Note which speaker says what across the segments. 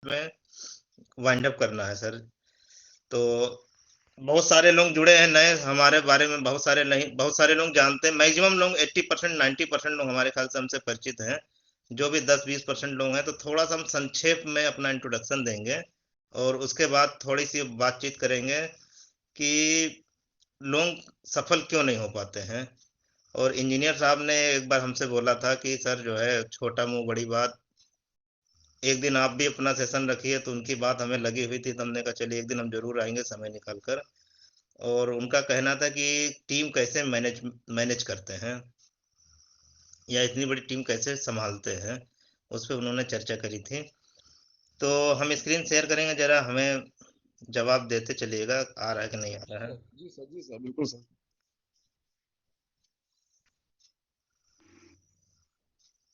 Speaker 1: में wind up करना है सर। तो बहुत सारे लोग जुड़े हैं नए हमारे बारे में, बहुत सारे नहीं, बहुत सारे लोग जानते हैं, मैक्सिमम लोग 80% 90% लोग हमारे ख्याल से हमसे परिचित हैं। जो भी 10-20% लोग हैं, तो थोड़ा सा हम संक्षेप में अपना इंट्रोडक्शन देंगे और उसके बाद थोड़ी सी बातचीत करेंगे कि लोग सफल क्यों नहीं हो पाते हैं। और इंजीनियर साहब ने एक बार हमसे बोला था कि सर जो है छोटा मुंह बड़ी बात, एक दिन आप भी अपना सेशन रखिए, तो उनकी बात हमें लगी हुई थी, तो हमने कहा चलिए एक दिन हम जरूर आएंगे समय निकाल कर। और उनका कहना था कि टीम कैसे मैनेज मैनेज करते हैं या इतनी बड़ी टीम कैसे संभालते हैं, उस पर उन्होंने चर्चा करी थी। तो हम स्क्रीन शेयर करेंगे, जरा हमें जवाब देते चलिएगा आ रहा है कि नहीं आ रहा है।
Speaker 2: जी सर, बिल्कुल सर।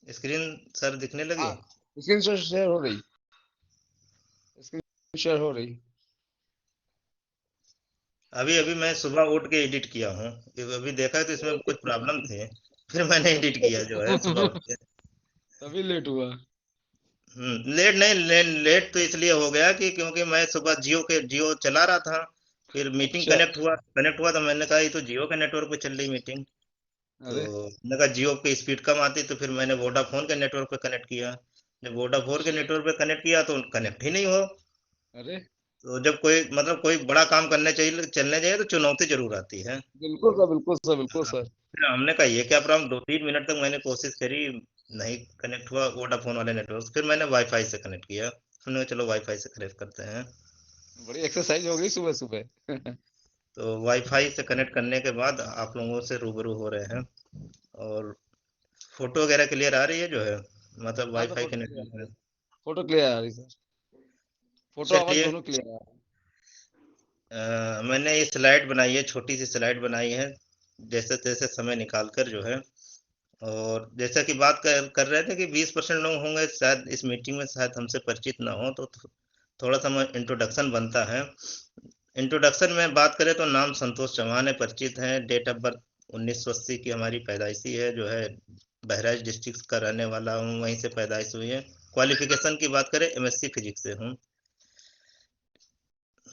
Speaker 1: स्क्रीन सर दिखने लगी?
Speaker 2: हाँ, स्क्रीन शेयर हो रही, स्क्रीन शेयर हो रही।
Speaker 1: अभी अभी मैं सुबह उठ के एडिट किया हूँ। अभी देखा तो इसमें कुछ प्रॉब्लम थी, फिर मैंने एडिट किया जो है सुबह उठ के।
Speaker 2: तभी लेट हुआ।
Speaker 1: लेट नहीं, लेट तो इसलिए हो गया कि क्योंकि मैं सुबह जियो चला रहा था। फिर मीटिंग
Speaker 2: अच्छा।
Speaker 1: कनेक्ट हुआ तो मैंने कहा ये तो जियो के नेटवर्क पे चल रही मीटिंग। तो
Speaker 2: अरे।
Speaker 1: मैंने कहा जियो की स्पीड कम आती, तो फिर मैंने वोडाफोन के नेटवर्क पे कनेक्ट किया। जब वोडाफोन के नेटवर्क पे कनेक्ट किया तो कनेक्ट ही नहीं हो।
Speaker 2: अरे,
Speaker 1: तो जब कोई मतलब कोई बड़ा काम करने चाहिए चलने जाए तो चुनौती जरूर आती है।
Speaker 2: बिल्कुल सर, बिल्कुल सर, बिल्कुल
Speaker 1: हाँ,
Speaker 2: सर।
Speaker 1: फिर हमने कहा ये क्या प्रॉब्लम, 2-3 मिनट तक मैंने कोशिश करी, नहीं कनेक्ट हुआ वोडाफोन वाले नेटवर्क। फिर मैंने वाईफाई से कनेक्ट किया, हमने कहा चलो वाईफाई से कनेक्ट करते हैं।
Speaker 2: बड़ी एक्सरसाइज हो गई सुबह सुबह।
Speaker 1: तो वाईफाई से कनेक्ट करने के बाद आप लोगों से रूबरू हो रहे हैं। और फोटो वगैरह क्लियर आ रही है जो है, मतलब
Speaker 2: हाँ सर,
Speaker 1: वाईफाई के
Speaker 2: फोटो क्लियर आ
Speaker 1: नेटवर्क
Speaker 2: रही,
Speaker 1: में?
Speaker 2: फोटो क्लियर आ रही सर। फोटो आवाज
Speaker 1: चलिए,
Speaker 2: दोनों क्लियर आ रही।
Speaker 1: मैंने ये स्लाइड बनाई है, छोटी सी स्लाइड बनाई है, जैसे तैसे समय निकाल कर जो है। और जैसा कि बात कर रहे थे कि 20% लोग होंगे शायद इस मीटिंग में, शायद हमसे परिचित ना हो, तो थोड़ा सा इंट्रोडक्शन बनता है। इंट्रोडक्शन में बात करें तो नाम संतोष चौहान है, परिचित हैं। डेट ऑफ बर्थ 1980 की हमारी पैदाइशी है जो है। बहराइच डिस्ट्रिक्ट का रहने वाला हूँ, वहीं से पैदाइश हुई है। क्वालिफिकेशन की बात करें, एमएससी फिजिक्स से हूँ।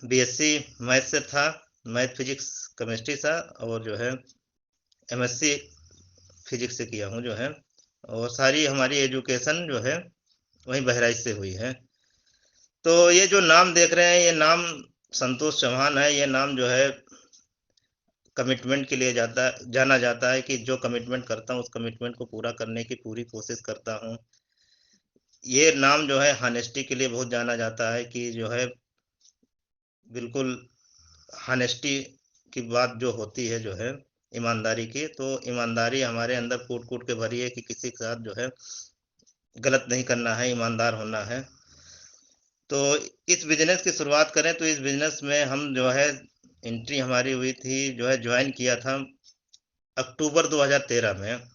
Speaker 1: बीएससी मैथ से था, मैथ फिजिक्स केमिस्ट्री था। और जो है एमएससी फिजिक्स से किया हूँ जो है। और सारी हमारी एजुकेशन जो है वहीं बहराइच से हुई है। तो ये जो नाम देख रहे हैं, ये नाम संतोष चौहान है। ये नाम जो है कमिटमेंट के लिए जाना जाता है कि जो कमिटमेंट करता हूँ उस कमिटमेंट को पूरा करने की पूरी कोशिश करता हूँ। ये नाम जो है हानेस्टी के लिए बहुत जाना जाता है कि जो है बिल्कुल हानेस्टी की बात जो होती है जो है, ईमानदारी की, तो ईमानदारी हमारे अंदर कूट कूट के भरी है कि किसी के साथ जो है गलत नहीं करना है, ईमानदार होना है। तो इस बिजनेस की शुरुआत करें तो इस बिजनेस में हम जो है एंट्री हमारी हुई थी, जो है ज्वाइन किया था अक्टूबर 2013 में।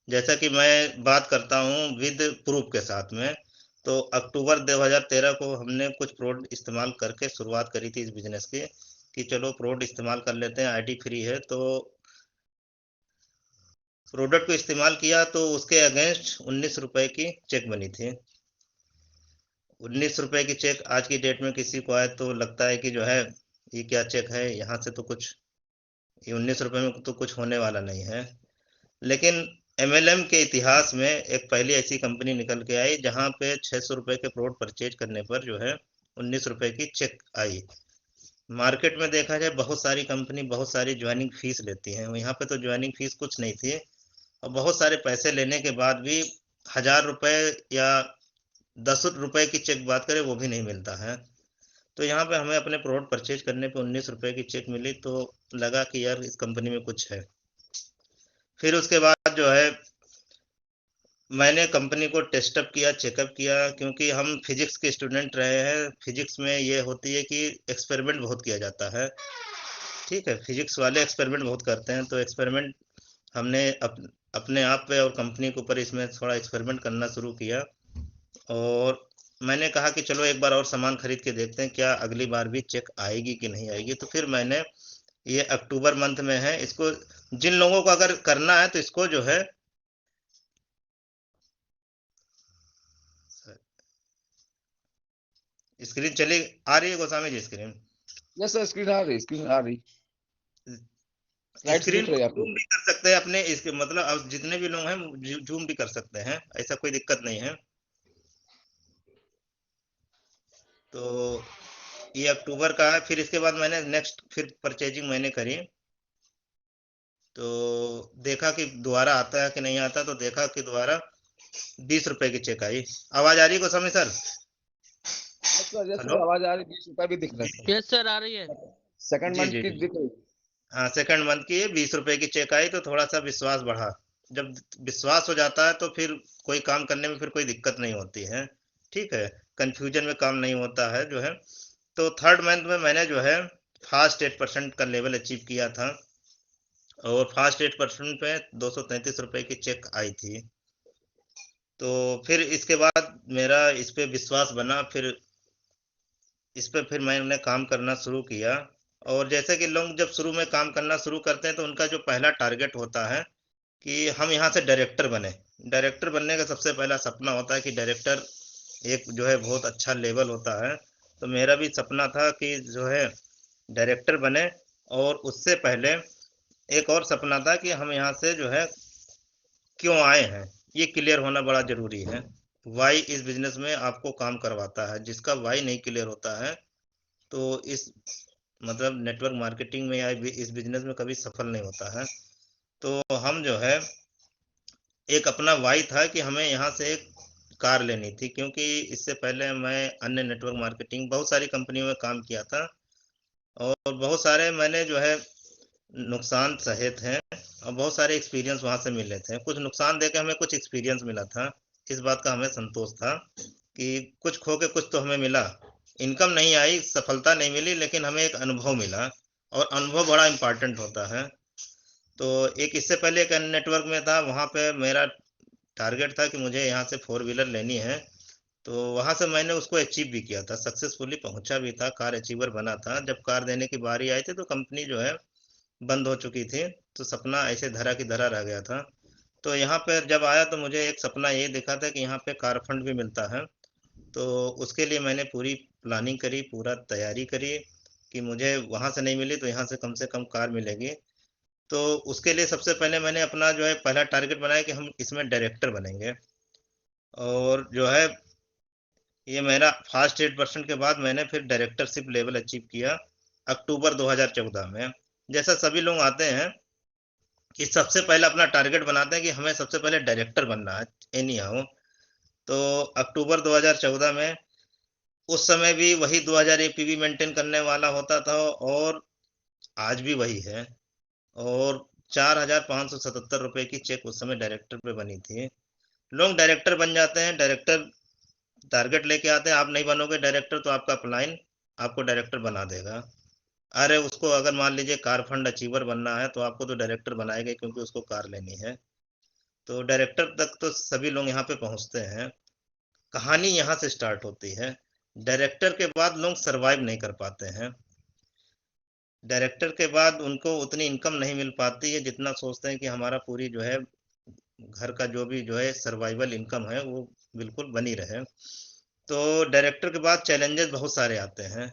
Speaker 1: जैसा कि मैं बात करता हूँ विद प्रूफ के साथ में, तो अक्टूबर 2013 को हमने कुछ प्रोडक्ट इस्तेमाल करके शुरुआत करी थी इस बिजनेस की, कि चलो प्रोडक्ट इस्तेमाल कर लेते हैं, आईडी फ्री है। तो प्रोडक्ट को इस्तेमाल किया तो उसके अगेंस्ट 19 रुपए की चेक बनी थी। 19 रुपए की चेक आज की डेट में किसी को आए तो लगता है कि जो है ये क्या चेक है, यहाँ से तो कुछ, ये 19 रुपए में तो कुछ होने वाला नहीं है। लेकिन एमएलएम के इतिहास में एक पहली ऐसी कंपनी निकल के आई जहां पे 600 रुपए के प्रोडक्ट परचेज करने पर जो है 19 रुपए की चेक आई। मार्केट में देखा जाए बहुत सारी कंपनी बहुत सारी ज्वाइनिंग फीस लेती हैं, यहाँ पे तो ज्वाइनिंग फीस कुछ नहीं थी। और बहुत सारे पैसे लेने के बाद भी 1000 रुपए या 10 रुपए की चेक बात करें वो भी नहीं मिलता है। तो यहाँ पे हमें अपने प्रोडक्ट परचेज करने पे 19 रुपए की चेक मिली, तो लगा कि यार इस कंपनी में कुछ है। फिर उसके बाद जो है मैंने कंपनी को टेस्टअप किया, चेकअप किया, क्योंकि हम फिजिक्स के स्टूडेंट रहे हैं। फिजिक्स में ये होती है कि एक्सपेरिमेंट बहुत किया जाता है। ठीक है, फिजिक्स वाले एक्सपेरिमेंट बहुत करते हैं, तो एक्सपेरिमेंट हमने अपने आप पे और कंपनी के ऊपर इसमें थोड़ा एक्सपेरिमेंट करना शुरू किया। और मैंने कहा कि चलो एक बार और सामान खरीद के देखते हैं क्या अगली बार भी चेक आएगी कि नहीं आएगी। तो फिर मैंने, ये अक्टूबर मंथ में है, इसको जिन लोगों को अगर करना है तो इसको जो है स्क्रीन चली आ रही है Goswami ji? Screen
Speaker 2: yes sir, screen आ रही, स्क्रीन आ रही, स्लाइड्स
Speaker 1: स्क्रीन
Speaker 2: दिख
Speaker 1: को
Speaker 2: रही है आपको।
Speaker 1: जूम भी कर सकते हैं अपने, इसके मतलब अब जितने भी लोग हैं जूम भी कर सकते हैं, ऐसा कोई दिक्कत नहीं है। तो ये अक्टूबर का है। फिर इसके बाद मैंने नेक्स्ट फिर परचेजिंग मैंने करी, तो देखा कि दोबारा आता है कि नहीं आता, तो देखा कि दोबारा 20 रुपए की चेक आई। आवाज आ रही है Goswami sir?
Speaker 2: Yes sir, yes
Speaker 1: hello
Speaker 2: sir, आवाज आ रही, 20 रुपए भी दिख रहा है
Speaker 1: जी
Speaker 2: सर।
Speaker 3: यस सर, आ रही है।
Speaker 2: सेकंड
Speaker 1: जी
Speaker 2: मंथ
Speaker 1: जी
Speaker 2: की
Speaker 1: जी।
Speaker 2: दिख रही।
Speaker 1: हाँ, सेकंड मंथ की 20 रुपए की चेक आई, तो थोड़ा सा विश्वास बढ़ा। जब विश्वास हो जाता है तो फिर कोई काम करने में फिर कोई दिक्कत नहीं होती है। ठीक है, कंफ्यूजन में काम नहीं होता है जो है। तो थर्ड मंथ में मैंने जो है फास्ट 8% का लेवल अचीव किया था, और फास्ट 8% पे 233 रुपए की चेक आई थी। तो फिर इसके बाद मेरा इस पे विश्वास बना, फिर इस पे फिर मैंने काम करना शुरू किया। और जैसे कि लोग जब शुरू में काम करना शुरू करते हैं तो उनका जो पहला टारगेट होता है कि हम यहाँ से डायरेक्टर बने। डायरेक्टर बनने का सबसे पहला सपना होता है कि डायरेक्टर एक जो है बहुत अच्छा लेवल होता है। तो मेरा भी सपना था कि जो है डायरेक्टर बने, और उससे पहले एक और सपना था कि हम यहाँ से जो है क्यों आए हैं, ये क्लियर होना बड़ा जरूरी है। वाई इस बिजनेस में आपको काम करवाता है, जिसका वाई नहीं क्लियर होता है तो इस मतलब नेटवर्क मार्केटिंग में या इस बिजनेस में कभी सफल नहीं होता है। तो हम जो है एक अपना वाई था कि हमें यहाँ से एक कार लेनी थी, क्योंकि इससे पहले मैं अन्य नेटवर्क मार्केटिंग बहुत सारी कंपनियों में काम किया था, और बहुत सारे मैंने जो है नुकसान सहे थे, और बहुत सारे एक्सपीरियंस वहाँ से मिले थे। कुछ नुकसान देके हमें कुछ एक्सपीरियंस मिला था, इस बात का हमें संतोष था कि कुछ खो के कुछ तो हमें मिला। इनकम नहीं आई, सफलता नहीं मिली, लेकिन हमें एक अनुभव मिला, और अनुभव बड़ा इम्पोर्टेंट होता है। तो एक इससे पहले एक अन्य नेटवर्क में था, वहाँ पे मेरा टारगेट था कि मुझे यहाँ से 4 व्हीलर लेनी है। तो वहाँ से मैंने उसको अचीव भी किया था, सक्सेसफुली पहुँचा भी था, कार अचीवर बना था। जब कार देने की बारी आई थी तो कंपनी जो है बंद हो चुकी थी, तो सपना ऐसे धरा की धरा रह गया था। तो यहाँ पर जब आया तो मुझे एक सपना ये दिखा था कि यहाँ पे कार फंड भी मिलता है। तो उसके लिए मैंने पूरी प्लानिंग करी, पूरा तैयारी करी कि मुझे वहाँ से नहीं मिली तो यहाँ से कम कार मिलेगी। तो उसके लिए सबसे पहले मैंने अपना जो है पहला टारगेट बनाया कि हम इसमें डायरेक्टर बनेंगे। और जो है ये मेरा फास्ट 8% के बाद मैंने फिर डायरेक्टरशिप लेवल अचीव किया अक्टूबर 2014 में। जैसा सभी लोग आते हैं कि सबसे पहले अपना टारगेट बनाते हैं कि हमें सबसे पहले डायरेक्टर बनना है एनी हाउ। तो अक्टूबर 2014 में उस समय भी वही 2000 एपीवी मेंटेन करने वाला होता था, और आज भी वही है। और 4,577 रुपए की चेक उस समय डायरेक्टर पे बनी थी। लोग डायरेक्टर बन जाते हैं, डायरेक्टर टारगेट लेके आते हैं, आप नहीं बनोगे डायरेक्टर तो आपका अपलाइन आपको डायरेक्टर बना देगा। अरे उसको अगर मान लीजिए कार फंड अचीवर बनना है तो आपको तो डायरेक्टर बनाएगा, क्योंकि उसको कार लेनी है। तो डायरेक्टर तक तो सभी लोग यहाँ पे पहुँचते हैं। कहानी यहाँ से स्टार्ट होती है। डायरेक्टर के बाद लोग सरवाइव नहीं कर पाते हैं। डायरेक्टर के बाद उनको उतनी इनकम नहीं मिल पाती है जितना सोचते हैं कि हमारा पूरी जो है घर का जो भी जो है सर्वाइवल इनकम है वो बिल्कुल बनी रहे। तो डायरेक्टर के बाद चैलेंजेस बहुत सारे आते हैं,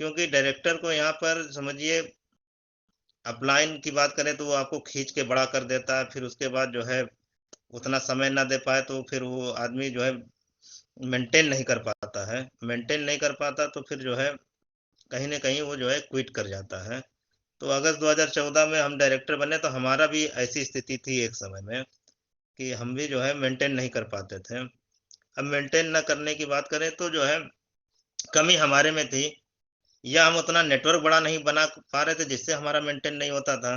Speaker 1: क्योंकि डायरेक्टर को यहाँ पर समझिए अपलाइन की बात करें तो वो आपको खींच के बड़ा कर देता है। फिर उसके बाद जो है उतना समय ना दे पाए तो फिर वो आदमी जो है मेंटेन नहीं कर पाता है। मेंटेन नहीं कर पाता तो फिर जो है कहीं न कहीं वो जो है क्विट कर जाता है। तो अगस्त 2014 में हम डायरेक्टर बने तो हमारा भी ऐसी स्थिति थी एक समय में कि हम भी जो है मेंटेन नहीं कर पाते थे। अब मेंटेन ना करने की बात करें तो जो है कमी हमारे में थी, या हम उतना नेटवर्क बड़ा नहीं बना पा रहे थे जिससे हमारा मेंटेन नहीं होता था।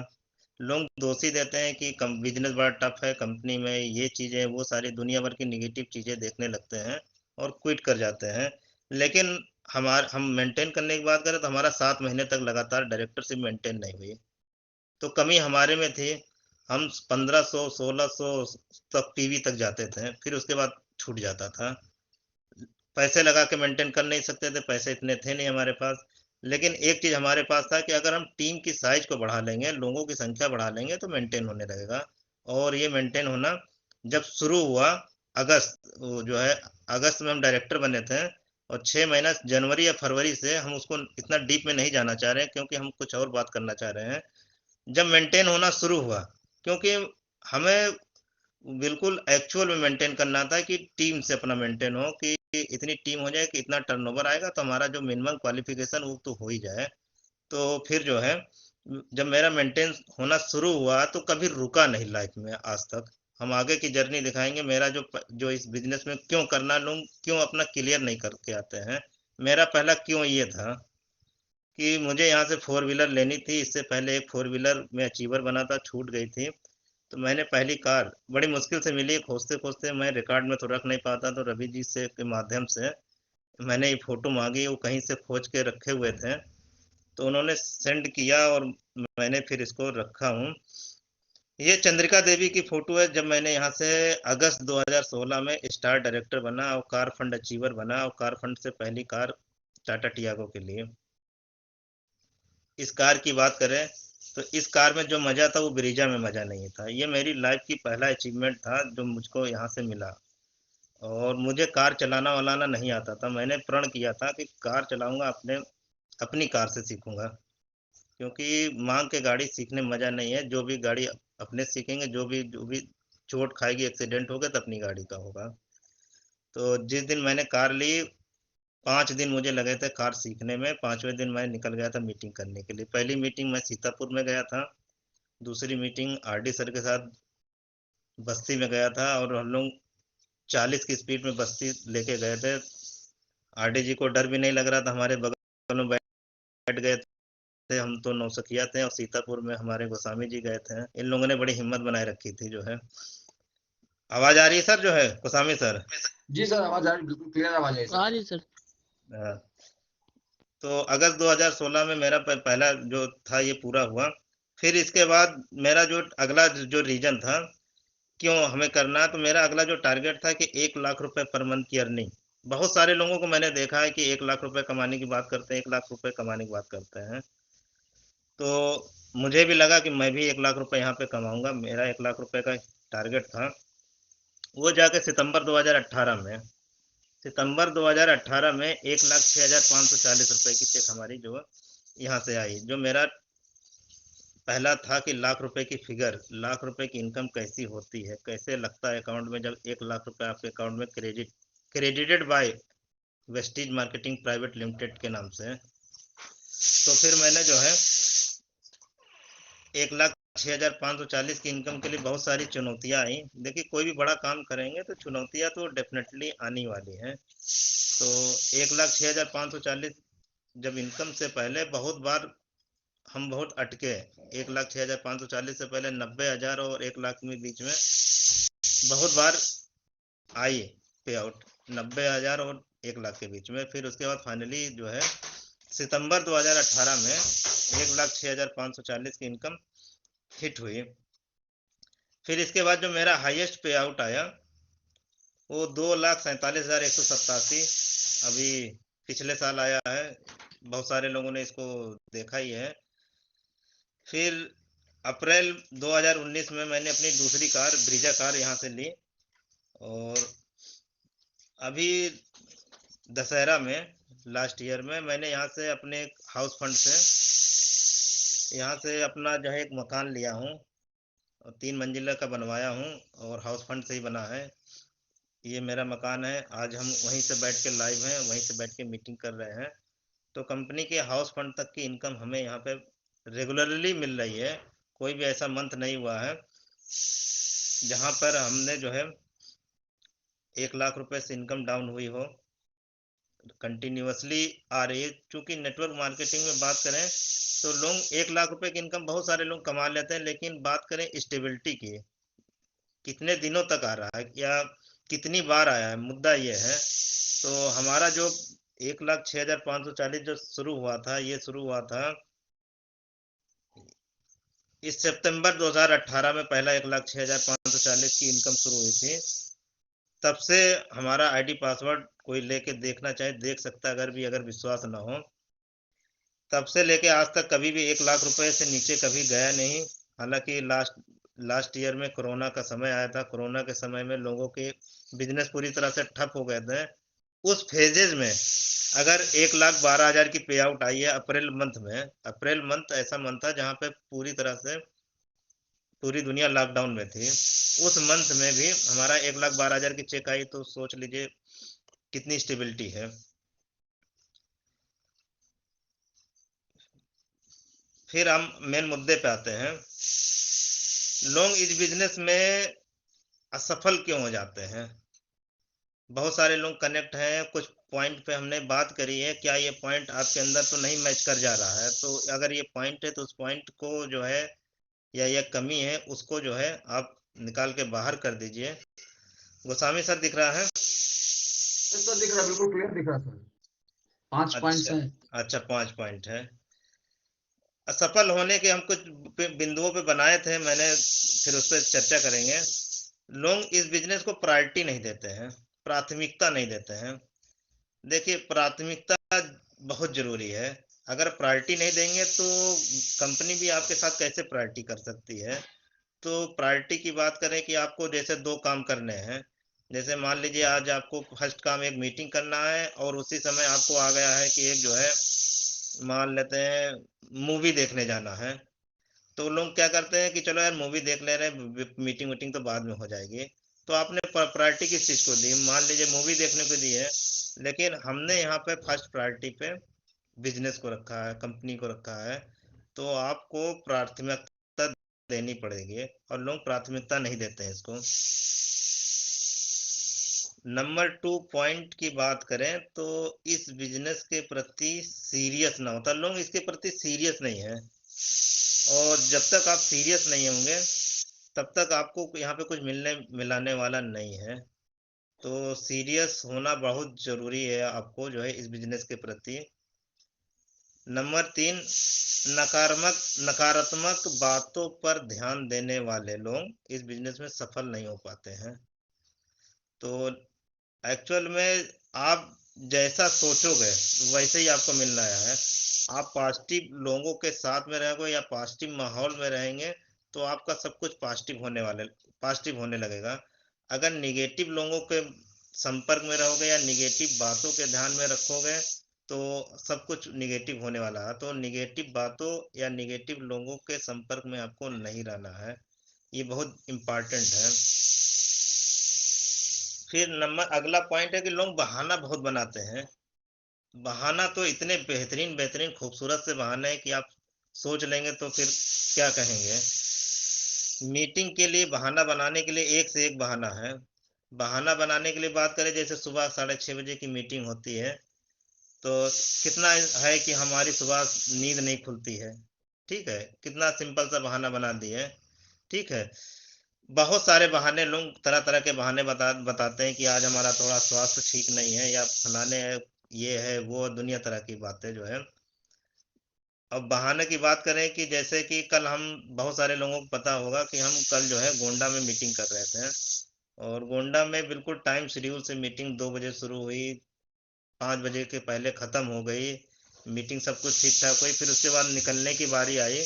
Speaker 1: लोग दोषी देते हैं कि कम बिजनेस बड़ा टफ है, कंपनी में ये चीज़ें वो सारी दुनिया भर की नेगेटिव चीज़ें देखने लगते हैं और क्विट कर जाते हैं। लेकिन हम मेंटेन करने की बात करें तो हमारा 7 महीने तक लगातार डायरेक्टरशिप मेंटेन नहीं हुई। तो कमी हमारे में थी। हम 1500 1600 तक टीवी तक जाते थे, फिर उसके बाद छूट जाता था। पैसे लगा के मेंटेन कर नहीं सकते थे, पैसे इतने थे नहीं हमारे पास। लेकिन एक चीज़ हमारे पास था कि अगर हम टीम की साइज को बढ़ा लेंगे, लोगों की संख्या बढ़ा लेंगे तो मेंटेन होने लगेगा। और ये मेंटेन होना जब शुरू हुआ अगस्त, वो जो है अगस्त में हम डायरेक्टर बने थे, और 6 महीना जनवरी या फरवरी से हम उसको इतना डीप में नहीं जाना चाह रहे हैं, क्योंकि हम कुछ और बात करना चाह रहे हैं। जब मेंटेन होना शुरू हुआ, क्योंकि हमें बिल्कुल एक्चुअल में मेंटेन करना था कि टीम से अपना मेंटेन हो, कि इतनी टीम हो जाए कि इतना टर्नओवर आएगा तो हमारा जो मिनिमम क्वालिफिकेशन वो तो हो ही जाए। तो फिर जो है, जब मेरा मेंटेन होना शुरू हुआ तो कभी रुका नहीं लाइफ में आज तक। हम आगे की जर्नी दिखाएंगे। मेरा जो इस बिजनेस में क्यों करना, लोग क्यों अपना क्लियर नहीं करके आते हैं। मेरा पहला क्यों ये था कि मुझे यहाँ से 4 व्हीलर लेनी थी। इससे पहले एक 4 व्हीलर में अचीवर बना था, छूट गई थी। तो मैंने पहली कार बड़ी मुश्किल से मिली, खोजते खोजते मैं रिकॉर्ड में तो रख नहीं पाता, तो रवि जी से के माध्यम से मैंने ये फोटो मांगी, वो कहीं से खोज के रखे हुए थे, तो उन्होंने सेंड किया और मैंने फिर इसको रखा हूँ। ये चंद्रिका देवी की फोटो है, जब मैंने यहाँ से अगस्त 2016 में स्टार डायरेक्टर बना और कार फंड अचीवर बना, और कार फंड से पहली कार टाटा टियागो के लिए। इस कार की बात करें तो इस कार में जो मजा था वो ब्रीजा में मजा नहीं था। ये मेरी लाइफ की पहला अचीवमेंट था जो मुझको यहाँ से मिला। और मुझे कार चलाना वलाना नहीं आता था। मैंने प्रण किया था कि कार चलाऊंगा, अपनी कार से सीखूंगा, क्योंकि मांग के गाड़ी सीखने में मजा नहीं है। जो भी गाड़ी अपने सीखेंगे, जो भी चोट खाएगी, एक्सीडेंट होगा तो अपनी गाड़ी का होगा। तो जिस दिन मैंने कार ली, 5 दिन मुझे लगे थे कार सीखने में। 5वें दिन मैं निकल गया था मीटिंग करने के लिए। पहली मीटिंग मैं सीतापुर में गया था, दूसरी मीटिंग आरडी सर के साथ बस्ती में गया था, और हम लोग 40 की स्पीड में बस्ती लेके गए थे। आरडी जी को डर भी नहीं लग रहा था, हमारे बगल में बैठ गए थे। हम तो नौसखिया थे और सीतापुर में हमारे गोस्वामी जी गए थे। इन लोगों ने बड़ी हिम्मत बनाए रखी थी जो है। आवाज आ रही है सर, जो है गोस्वामी सर?
Speaker 2: जी सर, आवाज आ रही, बिल्कुल क्लियर आवाज है
Speaker 3: आ रही सर।
Speaker 1: हाँ। तो अगस्त 2016 में मेरा पहला जो था ये पूरा हुआ। फिर इसके बाद मेरा जो अगला जो रीजन था क्यों हमें करना, तो मेरा अगला जो टारगेट था कि 1 लाख रुपए पर मंथ की अर्निंग। बहुत सारे लोगों को मैंने देखा है कि 1 लाख रुपए कमाने की बात करते हैं, 1 लाख रुपए कमाने की बात करते हैं। तो मुझे भी लगा कि मैं भी 1 लाख रुपए यहाँ पे कमाऊंगा। मेरा 1 लाख रुपए का टारगेट था। वो जाके सितंबर 2018 में 1,06,540 रुपए की चेक हमारी जो यहाँ से आई। जो मेरा पहला था कि लाख रुपए की फिगर, लाख रुपए की इनकम कैसी होती है, कैसे लगता है अकाउंट में जब 1 लाख रुपए आपके अकाउंट में credited bye Vestige marketing private limited के नाम से। तो फिर मैंने जो है 1,06,540 की इनकम के लिए बहुत सारी चुनौतियां आई। देखिए, कोई भी बड़ा काम करेंगे तो चुनौतियां तो डेफिनेटली आनी वाली हैं। तो 1,06,540 जब इनकम से पहले बहुत बार हम बहुत अटके। 1,06,540 से पहले 90,000 और 1 लाख में बीच में बहुत बार आई पे आउट, 90,000 और 1 लाख के बीच में। फिर उसके बाद फाइनली जो है सितंबर 2018 में 1,06,540 की इनकम हिट हुई। फिर इसके बाद जो मेरा हाईएस्ट पे आउट आया वो 2,47,187 अभी पिछले साल आया है। बहुत सारे लोगों ने इसको देखा ही है। फिर अप्रैल 2019 में मैंने अपनी दूसरी कार ब्रीजा कार यहाँ से ली, और अभी दशहरा में लास्ट ईयर में मैंने यहाँ से अपने हाउस फंड से यहाँ से अपना जो है एक मकान लिया हूँ, 3 मंजिला का बनवाया हूँ, और हाउस फंड से ही बना है। ये मेरा मकान है। आज हम वहीं से बैठ के लाइव हैं, वहीं से बैठ के मीटिंग कर रहे हैं। तो कंपनी के हाउस फंड तक की इनकम हमें यहाँ पे रेगुलरली मिल रही है। कोई भी ऐसा मंथ नहीं हुआ है जहाँ पर हमने जो है 1 लाख रुपए से इनकम डाउन हुई हो। कंटिन्यूसली आ रही है। चूंकि नेटवर्क मार्केटिंग में बात करें तो लोग 1 लाख रुपए की इनकम बहुत सारे लोग कमा लेते हैं, लेकिन बात करें स्टेबिलिटी की, कितने दिनों तक आ रहा है या कितनी बार आया है, मुद्दा ये है। तो हमारा जो 1,06,540 जो शुरू हुआ था, ये शुरू हुआ था इस सितंबर 2018 में। पहला 1,06,540 की इनकम शुरू हुई थी। तब से हमारा आईडी पासवर्ड कोई लेके देखना चाहे देख सकता है, अगर विश्वास ना हो। तब से लेके आज तक कभी भी 1 लाख रुपए से नीचे कभी गया नहीं। हालांकि लास्ट ईयर में कोरोना का समय आया था। कोरोना के समय में लोगों के बिजनेस पूरी तरह से ठप हो गए थे। उस फेजेज में अगर 1,12,000 की पे आउट आई है अप्रैल मंथ में, अप्रैल मंथ ऐसा मंथ था जहां पे पूरी तरह से पूरी दुनिया लॉकडाउन में थी, उस मंथ में भी हमारा 1,12,000 की चेक आई, तो सोच लीजिए कितनी स्टेबिलिटी है। फिर हम मेन मुद्दे पे आते हैं, लोग इस बिजनेस में असफल क्यों हो जाते हैं। बहुत सारे लोग कनेक्ट हैं, कुछ पॉइंट पे हमने बात करी है, क्या ये पॉइंट आपके अंदर तो नहीं मैच कर जा रहा है, तो अगर ये पॉइंट है तो उस पॉइंट को जो है या ये कमी है उसको जो है आप निकाल के बाहर कर दीजिए। गोस्वामी सर दिख रहा है?
Speaker 2: सर दिख रहा है, बिल्कुल क्लियर दिख रहा है सर। 5 पॉइंट्स
Speaker 1: अच्छा,
Speaker 2: हैं।
Speaker 1: अच्छा 5 पॉइंट है। असफल होने के हम कुछ बिंदुओं पे बनाए थे मैंने, फिर उस पर चर्चा करेंगे। लोग इस बिजनेस को प्रायोरिटी नहीं देते हैं, प्राथमिकता नहीं देते हैं। देखिए प्राथमिकता बहुत जरूरी है, अगर प्रायोरिटी नहीं देंगे तो कंपनी भी आपके साथ कैसे प्रायोरिटी कर सकती है। तो प्रायोरिटी की बात करें कि आपको जैसे 2 काम करने हैं, जैसे मान लीजिए आज आपको फर्स्ट काम एक मीटिंग करना है और उसी समय आपको आ गया है कि एक जो है मान लेते हैं मूवी देखने जाना है, तो लोग क्या करते हैं कि चलो यार मूवी देख ले रहे हैं, मीटिंग वीटिंग तो बाद में हो जाएगी। तो आपने प्रायोरिटी किस चीज़ को दी, मान लीजिए मूवी देखने को दी है, लेकिन हमने यहाँ पे फर्स्ट प्रायोरिटी पे बिजनेस को रखा है, कंपनी को रखा है, तो आपको प्राथमिकता देनी पड़ेगी और लोग प्राथमिकता नहीं देते हैं इसको। नंबर 2 पॉइंट की बात करें तो इस बिजनेस के प्रति सीरियस ना होता, लोग इसके प्रति सीरियस नहीं है, और जब तक आप सीरियस नहीं होंगे तब तक आपको यहाँ पे कुछ मिलने मिलाने वाला नहीं है। तो सीरियस होना बहुत जरूरी है आपको जो है इस बिजनेस के प्रति। नंबर 3, नकारात्मक नकारात्मक बातों पर ध्यान देने वाले लोग इस बिजनेस में सफल नहीं हो पाते हैं। तो एक्चुअल में आप जैसा सोचोगे वैसे ही आपको मिल रहा है। आप पॉजिटिव लोगों के साथ में रहोगे या पॉजिटिव माहौल में रहेंगे तो आपका सब कुछ पॉजिटिव होने लगेगा। अगर निगेटिव लोगों के संपर्क में रहोगे या निगेटिव बातों के ध्यान में रखोगे तो सब कुछ निगेटिव होने वाला है। तो निगेटिव बातों या निगेटिव लोगों के संपर्क में आपको नहीं रहना है, ये बहुत इम्पॉर्टेंट है। फिर नंबर अगला पॉइंट है कि लोग बहाना बहुत बनाते हैं। बहाना तो इतने बेहतरीन बेहतरीन खूबसूरत से बहाने हैं कि आप सोच लेंगे तो फिर क्या कहेंगे। मीटिंग के लिए बहाना बनाने के लिए एक से एक बहाना है। बहाना बनाने के लिए बात करें, जैसे सुबह 6:30 बजे की मीटिंग होती है, तो कितना है कि हमारी सुबह नींद नहीं खुलती है, ठीक है, कितना सिंपल सा बहाना बना दिए, ठीक है। बहुत सारे बहाने लोग तरह तरह के बहाने बताते हैं कि आज हमारा थोड़ा स्वास्थ्य ठीक नहीं है या फलाने है, ये है वो, दुनिया तरह की बातें जो है। अब बहाने की बात करें कि जैसे कि कल हम, बहुत सारे लोगों को पता होगा कि हम कल जो है गोंडा में मीटिंग कर रहे थे, और गोंडा में बिल्कुल टाइम शेड्यूल से मीटिंग 2 बजे शुरू हुई, 5 बजे के पहले ख़त्म हो गई मीटिंग, सब कुछ ठीक ठाक हुई। फिर उसके बाद निकलने की बारी आई,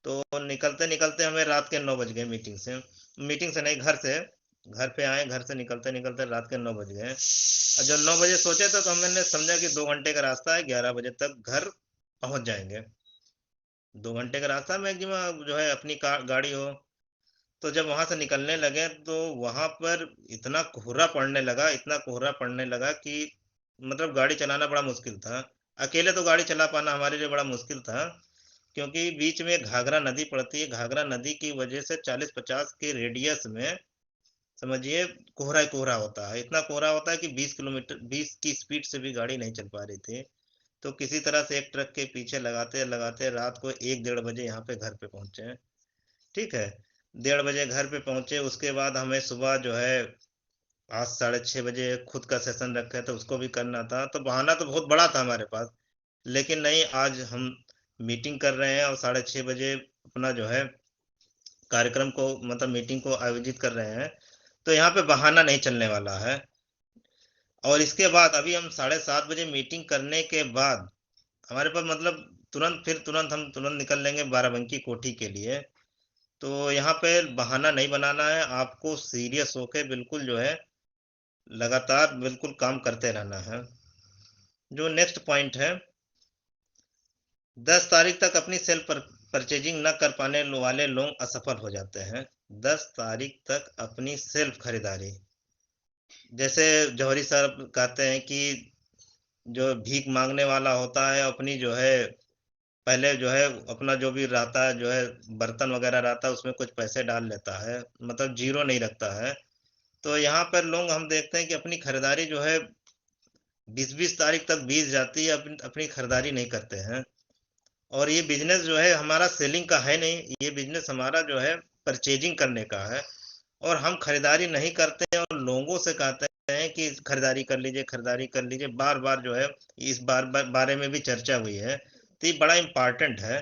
Speaker 1: तो निकलते निकलते हमें रात के 9 बज गए मीटिंग से नहीं, घर से, घर पे आए, घर से निकलते निकलते रात के 9 बज गए। और जब 9 बजे सोचे तो हमने समझा कि 2 घंटे का रास्ता है, 11 बजे तक घर पहुंच जाएंगे। 2 घंटे का रास्ता में जो है अपनी कार गाड़ी हो। तो जब वहां से निकलने लगे तो वहां पर इतना कोहरा पड़ने लगा, इतना कोहरा पड़ने लगा कि मतलब गाड़ी चलाना बड़ा मुश्किल था। अकेले तो गाड़ी चला पाना हमारे लिए बड़ा मुश्किल था, क्योंकि बीच में घाघरा नदी पड़ती है, घाघरा नदी की वजह से 40-50 के रेडियस में समझिए कोहरा ही कोहरा होता है, इतना कोहरा होता है कि 20 की स्पीड से भी गाड़ी नहीं चल पा रही थी। तो किसी तरह से एक ट्रक के पीछे लगाते लगाते रात को 1-1:30 बजे यहाँ पे घर पे पहुंचे, ठीक है। 1:30 बजे घर पे पहुंचे, उसके बाद हमें सुबह जो है आज 6:30 बजे खुद का सेशन रखे तो उसको भी करना था, तो बहाना तो बहुत बड़ा था हमारे पास, लेकिन नहीं, आज हम मीटिंग कर रहे हैं और 6:30 बजे अपना जो है कार्यक्रम को, मतलब मीटिंग को आयोजित कर रहे हैं, तो यहाँ पे बहाना नहीं चलने वाला है। और इसके बाद अभी हम 7:30 बजे मीटिंग करने के बाद हमारे पास मतलब तुरंत हम तुरंत निकल लेंगे बाराबंकी कोठी के लिए। तो यहाँ पे बहाना नहीं बनाना है, आपको सीरियस होके बिल्कुल जो है लगातार बिल्कुल काम करते रहना है। जो नेक्स्ट पॉइंट है, 10 तारीख तक अपनी सेल्फ परचेजिंग न कर पाने वाले लोग असफल हो जाते हैं। 10 तारीख तक अपनी सेल्फ खरीदारी, जैसे जौहरी साहब कहते हैं कि जो भीख मांगने वाला होता है अपनी जो है पहले जो है अपना जो भी रहता है जो है बर्तन वगैरह रहता है उसमें कुछ पैसे डाल लेता है, मतलब जीरो नहीं रखता है। तो यहाँ पर लोग हम देखते हैं कि अपनी खरीदारी जो है 20-20 तारीख तक बीत जाती है, अपनी खरीदारी नहीं करते हैं। और ये बिजनेस जो है हमारा सेलिंग का है नहीं, ये बिजनेस हमारा जो है परचेजिंग करने का है। और हम खरीदारी नहीं करते हैं और लोगों से कहते हैं कि खरीदारी कर लीजिए, खरीदारी कर लीजिए, बार बार जो है इस बारे में भी चर्चा हुई है। तो ये बड़ा इम्पोर्टेंट है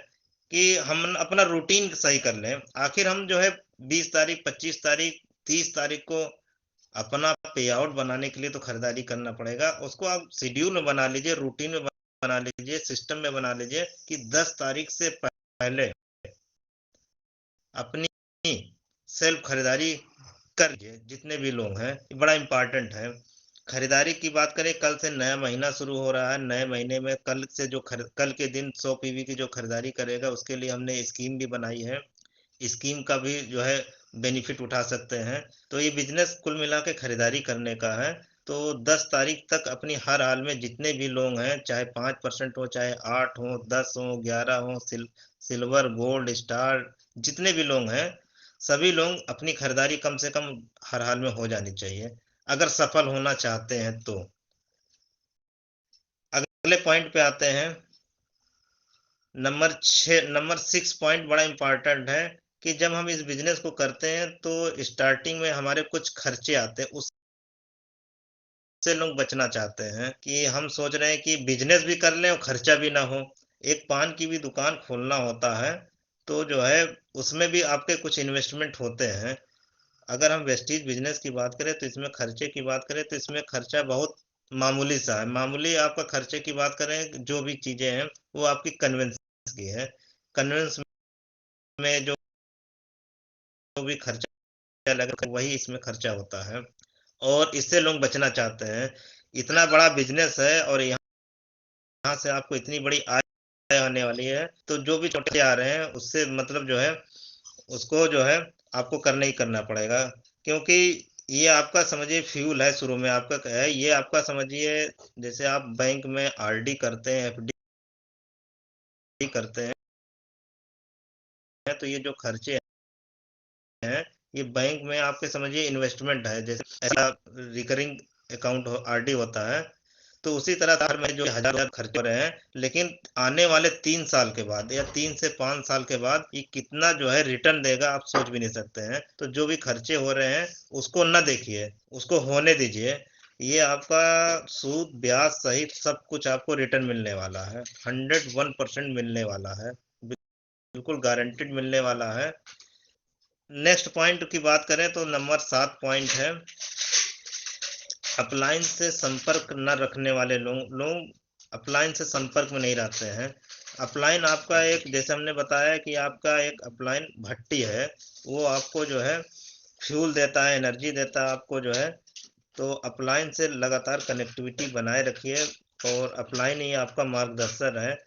Speaker 1: कि हम अपना रूटीन सही कर लें। आखिर हम जो है 20 तारीख, 25 तारीख, 30 तारीख को अपना पे आउट बनाने के लिए तो खरीदारी करना पड़ेगा। उसको आप शेड्यूल में बना लीजिए, रूटीन में बना लीजिए, सिस्टम में बना लीजिए कि 10 तारीख से पहले अपनी सेल्फ खरीदारी कर लीजिए। जितने भी लोग हैं, ये बड़ा इम्पोर्टेंट है। खरीदारी की बात करें, कल से नया महीना शुरू हो रहा है। नए महीने में कल से जो कल के दिन 100 पीवी की जो खरीदारी करेगा उसके लिए हमने स्कीम भी बनाई है। स्कीम का भी जो है बेनिफिट उठा सकते हैं। तो ये बिजनेस कुल मिला के खरीदारी करने का है। तो 10 तारीख तक अपनी हर हाल में जितने भी लोग हैं, चाहे 5% हो, चाहे 8 हो, 10 हो, 11 हो, सिल्वर, गोल्ड, स्टार, जितने भी लोग हैं, सभी लोग अपनी खरीदारी कम से कम हर हाल में हो जानी चाहिए अगर सफल होना चाहते हैं तो। अगले पॉइंट पे आते हैं। नंबर 6 पॉइंट बड़ा इंपॉर्टेंट है कि जब हम इस बिजनेस को करते हैं तो स्टार्टिंग में हमारे कुछ खर्चे आते हैं, उससे लोग बचना चाहते हैं कि हम सोच रहे हैं कि बिजनेस भी कर लें और खर्चा भी ना हो। एक पान की भी दुकान खोलना होता है तो जो है उसमें भी आपके कुछ इन्वेस्टमेंट होते हैं। अगर हम वेस्टीज बिजनेस की बात करें तो इसमें खर्चे की बात करें तो इसमें खर्चा बहुत मामूली सा है। मामूली आपका खर्चे की बात करें, जो भी चीजें हैं वो आपकी कन्वेंस की है। कन्वेंस में जो भी खर्चा लगे वही इसमें खर्चा होता है और इससे लोग बचना चाहते हैं। इतना बड़ा बिजनेस है और यहाँ से आपको इतनी बड़ी आय आने वाली है, तो जो भी छोटे आ रहे हैं उससे मतलब जो है उसको जो है आपको करना ही करना पड़ेगा। क्योंकि ये आपका समझिए फ्यूल है, शुरू में आपका है, ये आपका समझिए जैसे आप बैंक में आरडी करते हैं, एफडी करते हैं, तो ये जो खर्चे हैं ये बैंक में आपके समझिए इन्वेस्टमेंट है। जैसे ऐसा रिकरिंग अकाउंट आरडी होता है, तो उसी तरह हर महीने जो 1000 खर्च हो रहे हैं, लेकिन आने वाले 3 साल के बाद या 3 से 5 साल के बाद ये कितना जो है रिटर्न देगा आप सोच भी नहीं सकते हैं। तो जो भी खर्चे हो रहे हैं उसको न देखिए, उसको होने दीजिए। ये आपका सूद ब्याज सहित सब कुछ आपको रिटर्न मिलने वाला है, 101% मिलने वाला है, बिल्कुल गारंटेड मिलने वाला है। नेक्स्ट पॉइंट की बात करें तो नंबर 7 पॉइंट है, अपलाइन से संपर्क न रखने वाले लोग अपलाइन से संपर्क में नहीं रहते हैं। अपलाइन आपका एक, जैसे हमने बताया कि आपका एक अपलाइन भट्टी है, वो आपको जो है फ्यूल देता है, एनर्जी देता है आपको जो है। तो अपलाइन से लगातार कनेक्टिविटी बनाए रखिए और अपलाइन ही आपका मार्गदर्शन है।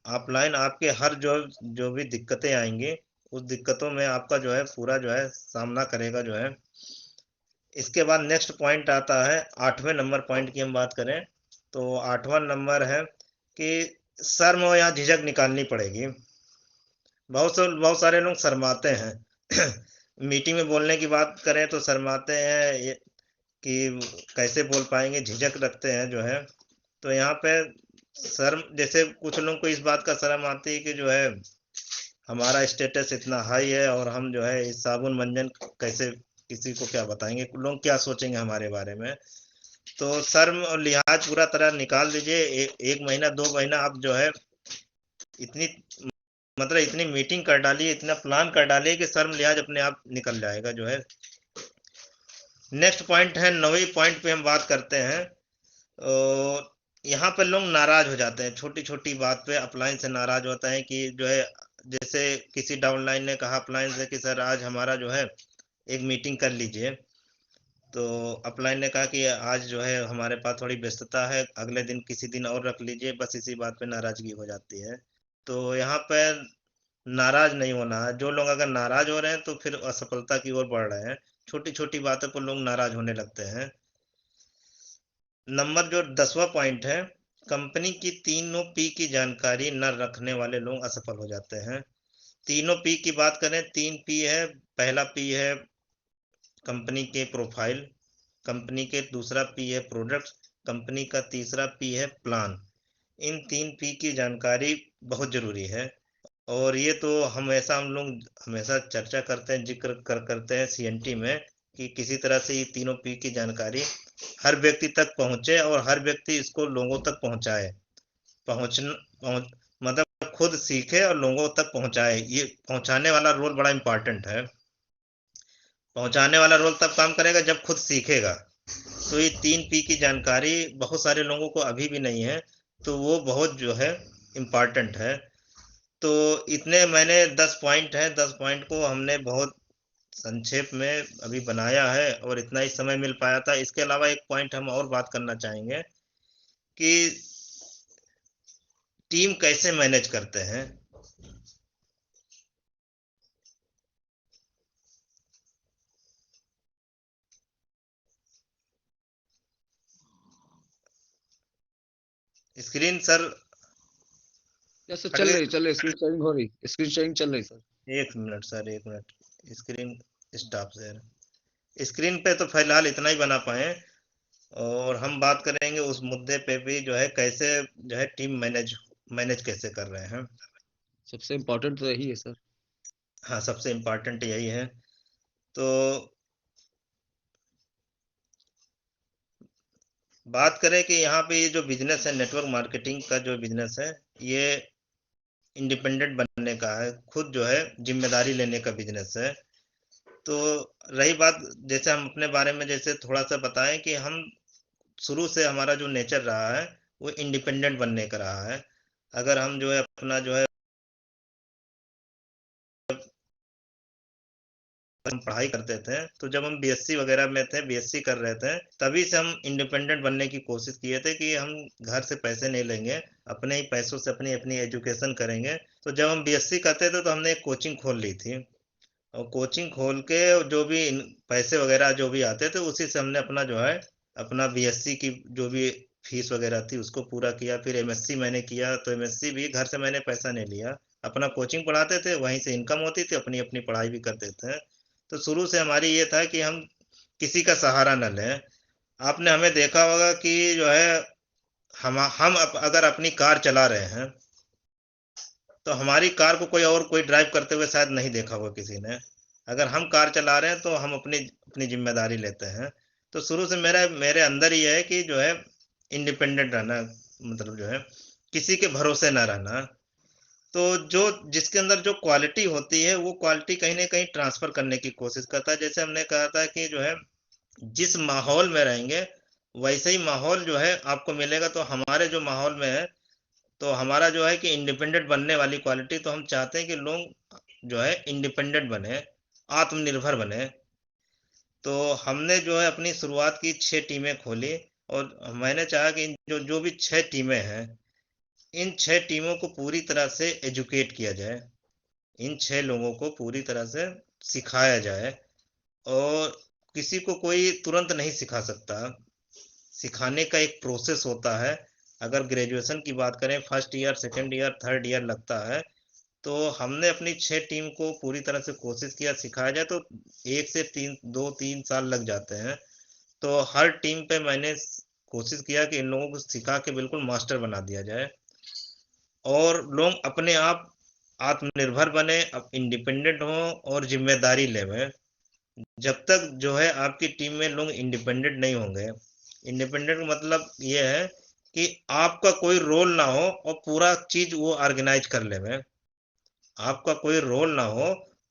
Speaker 1: अपलाइन आपके हर जो भी दिक्कतें आएंगी उस दिक्कतों में आपका जो है पूरा जो है सामना करेगा जो है। इसके बाद नेक्स्ट पॉइंट आता है, 8वें नंबर पॉइंट की हम बात करें तो 8वां नंबर है कि शर्म और यहाँ झिझक निकालनी पड़ेगी। बहुत सारे लोग शर्माते हैं मीटिंग में बोलने की बात करें तो शर्माते हैं कि कैसे बोल पाएंगे, झिझक रखते हैं जो है। तो यहाँ पे शर्म, जैसे कुछ लोगों को इस बात का शर्म आती है कि जो है हमारा स्टेटस इतना हाई है और हम जो है इस साबुन मंजन कैसे किसी को क्या बताएंगे, लोग क्या सोचेंगे हमारे बारे में। तो शर्म और लिहाज पूरा तरह निकाल दीजिए। एक महीना 2 महीना आप जो है इतनी मतलब इतनी मीटिंग कर डालिए, इतना प्लान कर डालिए कि शर्म लिहाज अपने आप निकल जाएगा जो है। नेक्स्ट पॉइंट है, 9वें पॉइंट पे हम बात करते हैं। यहाँ पर लोग नाराज हो जाते हैं, छोटी छोटी बात पे अपलाइन से नाराज होता है कि जो है जैसे किसी डाउनलाइन ने कहा अपलाइन से कि सर आज हमारा जो है एक मीटिंग कर लीजिए। तो अपलाइन ने कहा कि आज जो है हमारे पास थोड़ी व्यस्तता है, अगले दिन किसी दिन और रख लीजिए, बस इसी बात पे नाराज़गी हो जाती है। तो यहाँ पर नाराज़ नहीं होना है, जो लोग अगर नाराज़ हो रहे हैं तो फिर असफलता की ओर बढ़ रहे हैं। छोटी-छोटी बातों पर लोग नाराज़ होने लगते हैं। नंबर जो 10वां पॉइंट है, कंपनी की तीनों पी की जानकारी न रखने वाले लोग असफल हो जाते हैं। तीनों पी की बात करें, 3 पी है। पहला पी है कंपनी के प्रोफाइल, कंपनी के दूसरा पी है प्रोडक्ट, कंपनी का तीसरा पी है प्लान। इन 3 पी की जानकारी बहुत ज़रूरी है और ये तो हम लोग हमेशा चर्चा करते हैं, ज़िक्र करते हैं सीएनटी में कि किसी तरह से ये तीनों पी की जानकारी हर व्यक्ति तक पहुँचे और हर व्यक्ति इसको लोगों तक पहुँचाए। पहुँचन पहुँच मतलब खुद सीखे और लोगों तक पहुँचाए। ये पहुँचाने वाला रोल बड़ा इम्पोर्टेंट है। पहुँचाने वाला रोल तब काम करेगा जब खुद सीखेगा। तो ये 3 पी की जानकारी बहुत सारे लोगों को अभी भी नहीं है, तो वो बहुत जो है इम्पोर्टेंट है। तो इतने मैंने 10 पॉइंट हैं, 10 पॉइंट को हमने बहुत संक्षेप में अभी बनाया है और इतना ही समय मिल पाया था। इसके अलावा एक पॉइंट हम और बात करना चाहेंगे कि टीम कैसे मैनेज करते हैं। स्क्रीन सर
Speaker 2: यस सर,
Speaker 1: फट गई।
Speaker 2: चल रही स्क्रीन शेयरिंग हो रही, स्क्रीन शेयरिंग चल रही सर।
Speaker 1: एक मिनट सर, एक minute. Screen stop share. Screen पे तो फिलहाल इतना ही बना पाए और हम बात करेंगे उस मुद्दे पे भी जो है कैसे जो है टीम मैनेज मैनेज कैसे कर रहे हैं।
Speaker 2: सबसे इम्पोर्टेंट तो यही है सर।
Speaker 1: हाँ, सबसे इम्पोर्टेंट यही है। तो बात करें कि यहाँ पे ये जो बिजनेस है, नेटवर्क मार्केटिंग का जो बिजनेस है, ये इंडिपेंडेंट बनने का है, खुद जो है जिम्मेदारी लेने का बिजनेस है। तो रही बात, जैसे हम अपने बारे में जैसे थोड़ा सा बताएं कि हम शुरू से हमारा जो नेचर रहा है वो इंडिपेंडेंट बनने का रहा है। अगर हम जो है अपना जो है हम पढ़ाई करते थे तो जब हम बीएससी वगैरह में थे, बीएससी कर रहे थे, तभी से हम इंडिपेंडेंट बनने की कोशिश किए थे कि हम घर से पैसे नहीं लेंगे, अपने ही पैसों से अपनी अपनी एजुकेशन करेंगे। तो जब हम बीएससी करते थे तो हमने एक कोचिंग खोल ली थी और कोचिंग खोल के जो भी पैसे वगैरह जो भी आते थे उसी से हमने अपना जो है अपना बीएससी की जो भी फीस वगैरह थी उसको पूरा किया। फिर एमएससी मैंने किया तो एमएससी भी घर से मैंने पैसा नहीं लिया, अपना कोचिंग पढ़ाते थे, वहीं से इनकम होती थी, अपनी अपनी पढ़ाई भी करते थे। तो शुरू से हमारी ये था कि हम किसी का सहारा न लें। आपने हमें देखा होगा कि जो है अगर अपनी कार चला रहे हैं तो हमारी कार को कोई और कोई ड्राइव करते हुए शायद नहीं देखा होगा किसी ने। अगर हम कार चला रहे हैं तो हम अपनी अपनी जिम्मेदारी लेते हैं। तो शुरू से मेरा मेरे अंदर ये है कि जो है इंडिपेंडेंट रहना, मतलब जो है किसी के भरोसे ना रहना। तो जो जिसके अंदर जो क्वालिटी होती है वो क्वालिटी कहीं ना कहीं ट्रांसफर करने की कोशिश करता है। जैसे हमने कहा था कि जो है जिस माहौल में रहेंगे वैसे ही माहौल जो है आपको मिलेगा। तो हमारे जो माहौल में है तो हमारा जो है कि इंडिपेंडेंट बनने वाली क्वालिटी, तो हम चाहते हैं कि लोग जो है इंडिपेंडेंट बने, आत्मनिर्भर बने। तो हमने जो है अपनी शुरुआत की 6 टीमें खोली और मैंने चाहा कि जो जो भी 6 टीमें हैं इन 6 टीमों को पूरी तरह से एजुकेट किया जाए, इन 6 लोगों को पूरी तरह से सिखाया जाए। और किसी को कोई तुरंत नहीं सिखा सकता, सिखाने का एक प्रोसेस होता है। अगर ग्रेजुएशन की बात करें, first year, second year, third year लगता है। तो हमने अपनी 6 टीम को पूरी तरह से कोशिश किया सिखाया जाए तो 1 से 3 2-3 साल लग जाते हैं। तो हर टीम पे मैंने कोशिश किया कि इन लोगों को सिखा के बिल्कुल मास्टर बना दिया जाए और लोग अपने आप आत्मनिर्भर बने, अब इंडिपेंडेंट हों और जिम्मेदारी लेवें। जब तक जो है आपकी टीम में लोग इंडिपेंडेंट नहीं होंगे, इंडिपेंडेंट मतलब ये है कि आपका कोई रोल ना हो और पूरा चीज वो ऑर्गेनाइज कर लेवे, आपका कोई रोल ना हो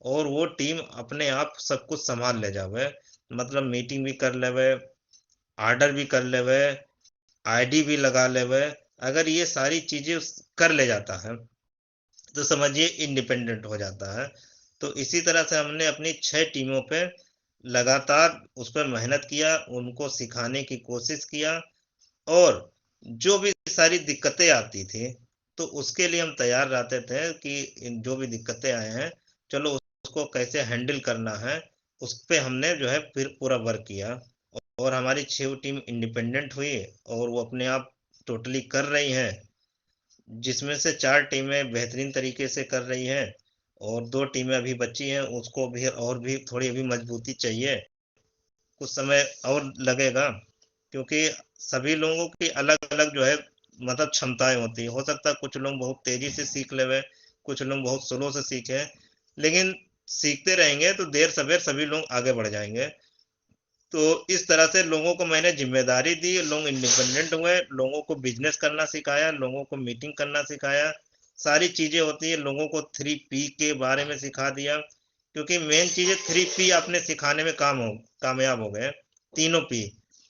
Speaker 1: और वो टीम अपने आप सब कुछ संभाल ले जावे। मतलब मीटिंग भी कर लेवे, ऑर्डर भी कर लेवे, आईडी भी लगा लेवे। अगर ये सारी चीजें कर ले जाता है तो समझिए इंडिपेंडेंट हो जाता है। तो इसी तरह से हमने अपनी 6 टीमों पे लगातार उस पर मेहनत किया, उनको सिखाने की कोशिश किया और जो भी सारी दिक्कतें आती थी, तो उसके लिए हम तैयार रहते थे कि जो भी दिक्कतें आए हैं, चलो उसको कैसे हैंडल करना है, उस पे हमने जो है फिर पूरा वर्क किया और हमारी 6 टीम इंडिपेंडेंट हुई और वो अपने आप टोटली कर रही हैं, जिसमें से 4 टीमें बेहतरीन तरीके से कर रही हैं और 2 टीमें अभी बची हैं, उसको भी और भी थोड़ी अभी मजबूती चाहिए। कुछ समय और लगेगा क्योंकि सभी लोगों की अलग-अलग जो है मतलब क्षमताएँ होती हैं। हो सकता है कुछ लोग बहुत तेज़ी से सीख लेवें, कुछ लोग बहुत स्लो से सीखें, लेकिन सीखते रहेंगे तो देर-सवेर सभी लोग आगे बढ़ जाएँगे। तो इस तरह से लोगों को मैंने ज़िम्मेदारी दी, लोग इंडिपेंडेंट हुए, लोगों को बिज़नेस करना सिखाया, लोगों को मीटिंग करना सिखाया, सारी चीज़ें होती हैं, लोगों को 3 पी के बारे में सिखा दिया, क्योंकि मेन चीज़ है 3 पी आपने सिखाने में कामयाब हो गए, तीनों पी।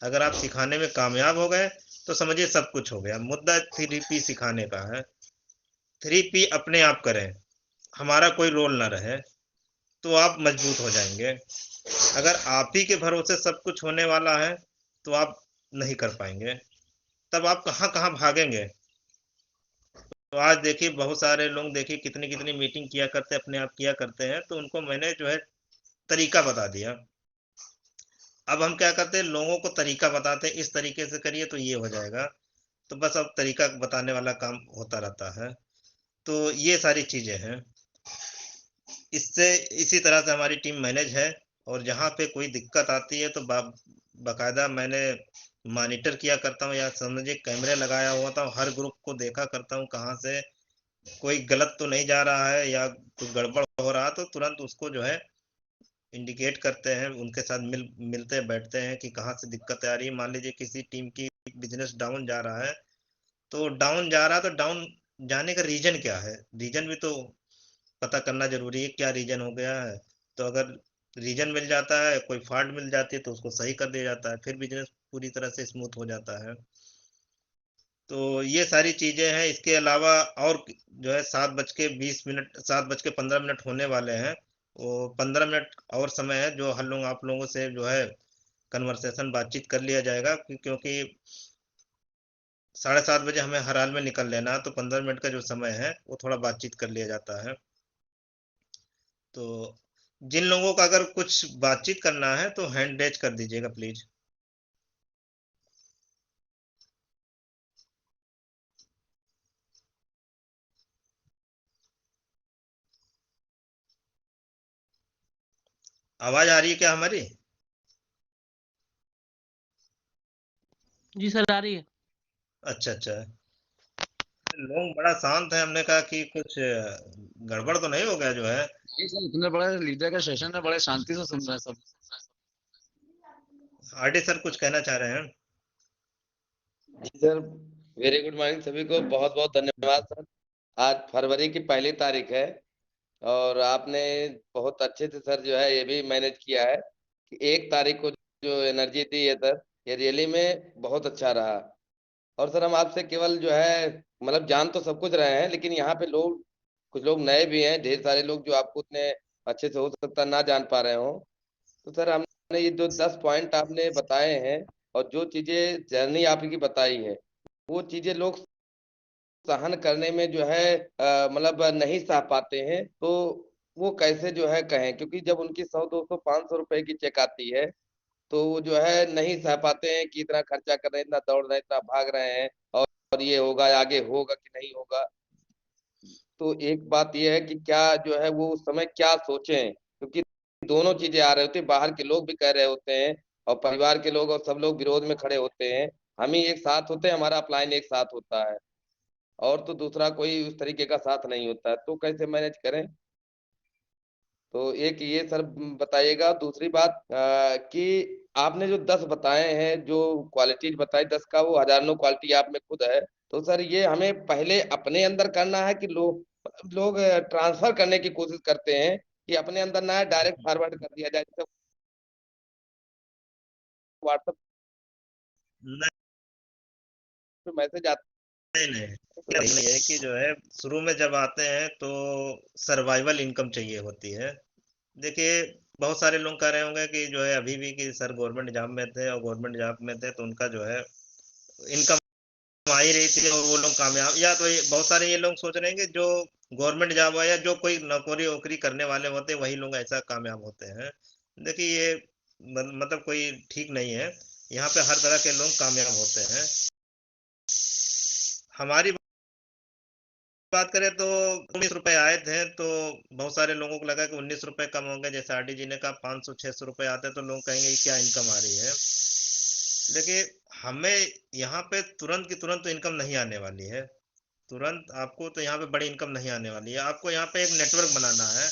Speaker 1: अगर आप सिखाने में कामयाब हो गए, तो समझिए सब कुछ हो गया, मुद्दा 3 पी सिखाने का है। 3 पी अपने आप करें, हमारा कोई रोल ना रहे, तो आप मजबूत हो जाएँगे। अगर आप ही के भरोसे सब कुछ होने वाला है, तो आप नहीं कर पाएँगे। तब आप कहाँ-कहाँ भागेंगे। तो आज देखिए बहुत सारे लोग देखिए कितनी-कितनी मीटिंग किया करते हैं, अपने आप किया करते हैं, तो उनको मैंने जो है तरीका बता दिया। अब हम क्या करते हैं लोगों को तरीका बताते हैं, इस तरीके से करिए तो ये हो जाएगा। तो बस अब तरीका बताने वाला काम होता रहता है। तो ये सारी चीज़ें हैं। इससे इसी तरह से हमारी टीम मैनेज है और जहाँ पे कोई दिक्कत आती है तो बाकायदा मैंने मॉनिटर किया करता हूँ या समझिए कैमरे लगाया हुआ था हर ग्रुप को देखा करता हूँ कहाँ से कोई गलत तो नहीं जा रहा है या कुछ गड़बड़ हो रहा तो तुरंत उसको जो है इंडिकेट करते हैं उनके साथ मिलते बैठते हैं कि कहाँ से दिक्कत आ रही है मान लीजिए किसी टीम की बिजनेस डाउन जा रहा है तो डाउन जा रहा है तो डाउन जाने का रीजन क्या है रीजन भी तो पता करना ज़रूरी है, क्या रीज़न हो गया है। तो अगर रीज़न मिल जाता है, कोई फ़ॉल्ट मिल जाती है तो उसको सही कर दिया जाता है, फिर बिज़नेस पूरी तरह से स्मूथ हो जाता है। तो ये सारी चीज़ें हैं, इसके अलावा और जो है 7 बज के 20 मिनट 7 बज के 15 मिनट होने वाले हैं। वो 15 मिनट और समय है जो हम लोग आप लोगों से जो है कन्वर्सेशन बातचीत कर लिया जाएगा क्योंकि साढ़े 7 बजे हमें हर हाल में निकल लेना है, तो 15 मिनट का जो समय है, वो थोड़ा बातचीत कर लिया जाता है। तो जिन लोगों का अगर कुछ बातचीत करना है तो हैंड रेज कर दीजिएगा प्लीज। आवाज आ रही है क्या हमारी?
Speaker 3: जी सर आ रही है।
Speaker 1: अच्छा अच्छा। लोग बड़ा शांत है हमने कहा कि कुछ गड़बड़ तो नहीं हो गया जो है।
Speaker 2: नहीं सर, इतने बड़े लीडर का सेशन है, बड़े शांति से सुन रहे हैं सब।
Speaker 1: आरडी सर कुछ कहना चाह रहे हैं?
Speaker 4: जी सर, वेरी गुड मॉर्निंग सभी को। बहुत बहुत धन्यवाद सर। आज फरवरी की पहली तारीख है और आपने बहुत अच्छे से सर जो है ये भी मैनेज किया है कि 1 तारीख को जो एनर्जी दी है सर, ये रियली में बहुत अच्छा रहा। और सर हम आपसे केवल जो है मतलब जान तो सब कुछ रहे हैं, लेकिन यहाँ पे लोग कुछ लोग नए भी हैं, ढेर सारे लोग जो आपको उतने अच्छे से हो सकता ना जान पा रहे हो। तो सर हमने ये जो 10 पॉइंट आपने बताए हैं और जो चीजें जर्नी आपकी बताई है, वो चीजें लोग सहन करने में जो है मतलब नहीं सह पाते हैं। तो वो कैसे जो है कहें, क्योंकि जब उनकी 100 200 500 रुपए की चेक आती है तो वो जो है नहीं सह पाते हैं कि इतना खर्चा कर रहे हैं, इतना दौड़ रहे हैं, इतना भाग रहे हैं और ये होगा आगे होगा कि नहीं होगा। तो एक बात ये है कि क्या जो है वो उस समय क्या सोचें, क्योंकि दोनों चीजें आ रही होती हैं, बाहर के लोग भी कह रहे होते हैं और परिवार के लोग और सब लोग विरोध में खड़े होते हैं। हम ही एक साथ होते हैं, हमारा अपलाइन एक साथ होता है और तो दूसरा कोई उस तरीके का साथ नहीं होता है। तो कैसे मैनेज करें? तो एक ये सर बताइएगा। दूसरी बात कि आपने जो 10 बताए हैं, जो क्वालिटीज बताई 10 का, वो हजारों क्वालिटी आप में खुद है। तो सर ये हमें पहले अपने अंदर करना है कि लोग ट्रांसफर करने की कोशिश करते हैं कि अपने अंदर ना डायरेक्ट फॉरवर्ड कर दिया जाए, जैसे व्हाट्सएप
Speaker 1: नहीं
Speaker 4: पे मैसेज आता
Speaker 1: नहीं नहीं
Speaker 4: है।
Speaker 1: नहीं, ये है कि जो है शुरू में जब आते हैं तो सर्वाइवल इनकम चाहिए होती है। देखिए बहुत सारे लोग कह रहे होंगे कि जो है अभी भी कि सर गवर्नमेंट जॉब में थे और गवर्नमेंट जॉब में थे तो उनका जो है इनकम आ ही रही थी और वो लोग कामयाब, या तो बहुत सारे ये लोग सोच रहे हैं कि जो गवर्नमेंट जॉब है या जो कोई नौकरी वोकरी करने वाले होते हैं वही लोग ऐसा कामयाब होते हैं। देखिए ये मतलब कोई ठीक नहीं है, यहाँ पे हर तरह के लोग कामयाब होते हैं। हमारी बात करें तो 19 रुपए आए थे तो बहुत सारे लोगों को लगा कि 19 रुपए कम होंगे, जैसे आरडी जी ने कहा 500-600 रुपए आते तो लोग कहेंगे क्या इनकम आ रही है। देखिए हमें यहाँ पे तुरंत की तुरंत तो इनकम नहीं आने वाली है, तुरंत आपको तो यहाँ पे बड़ी इनकम नहीं आने वाली है। आपको यहाँ पे एक नेटवर्क बनाना है।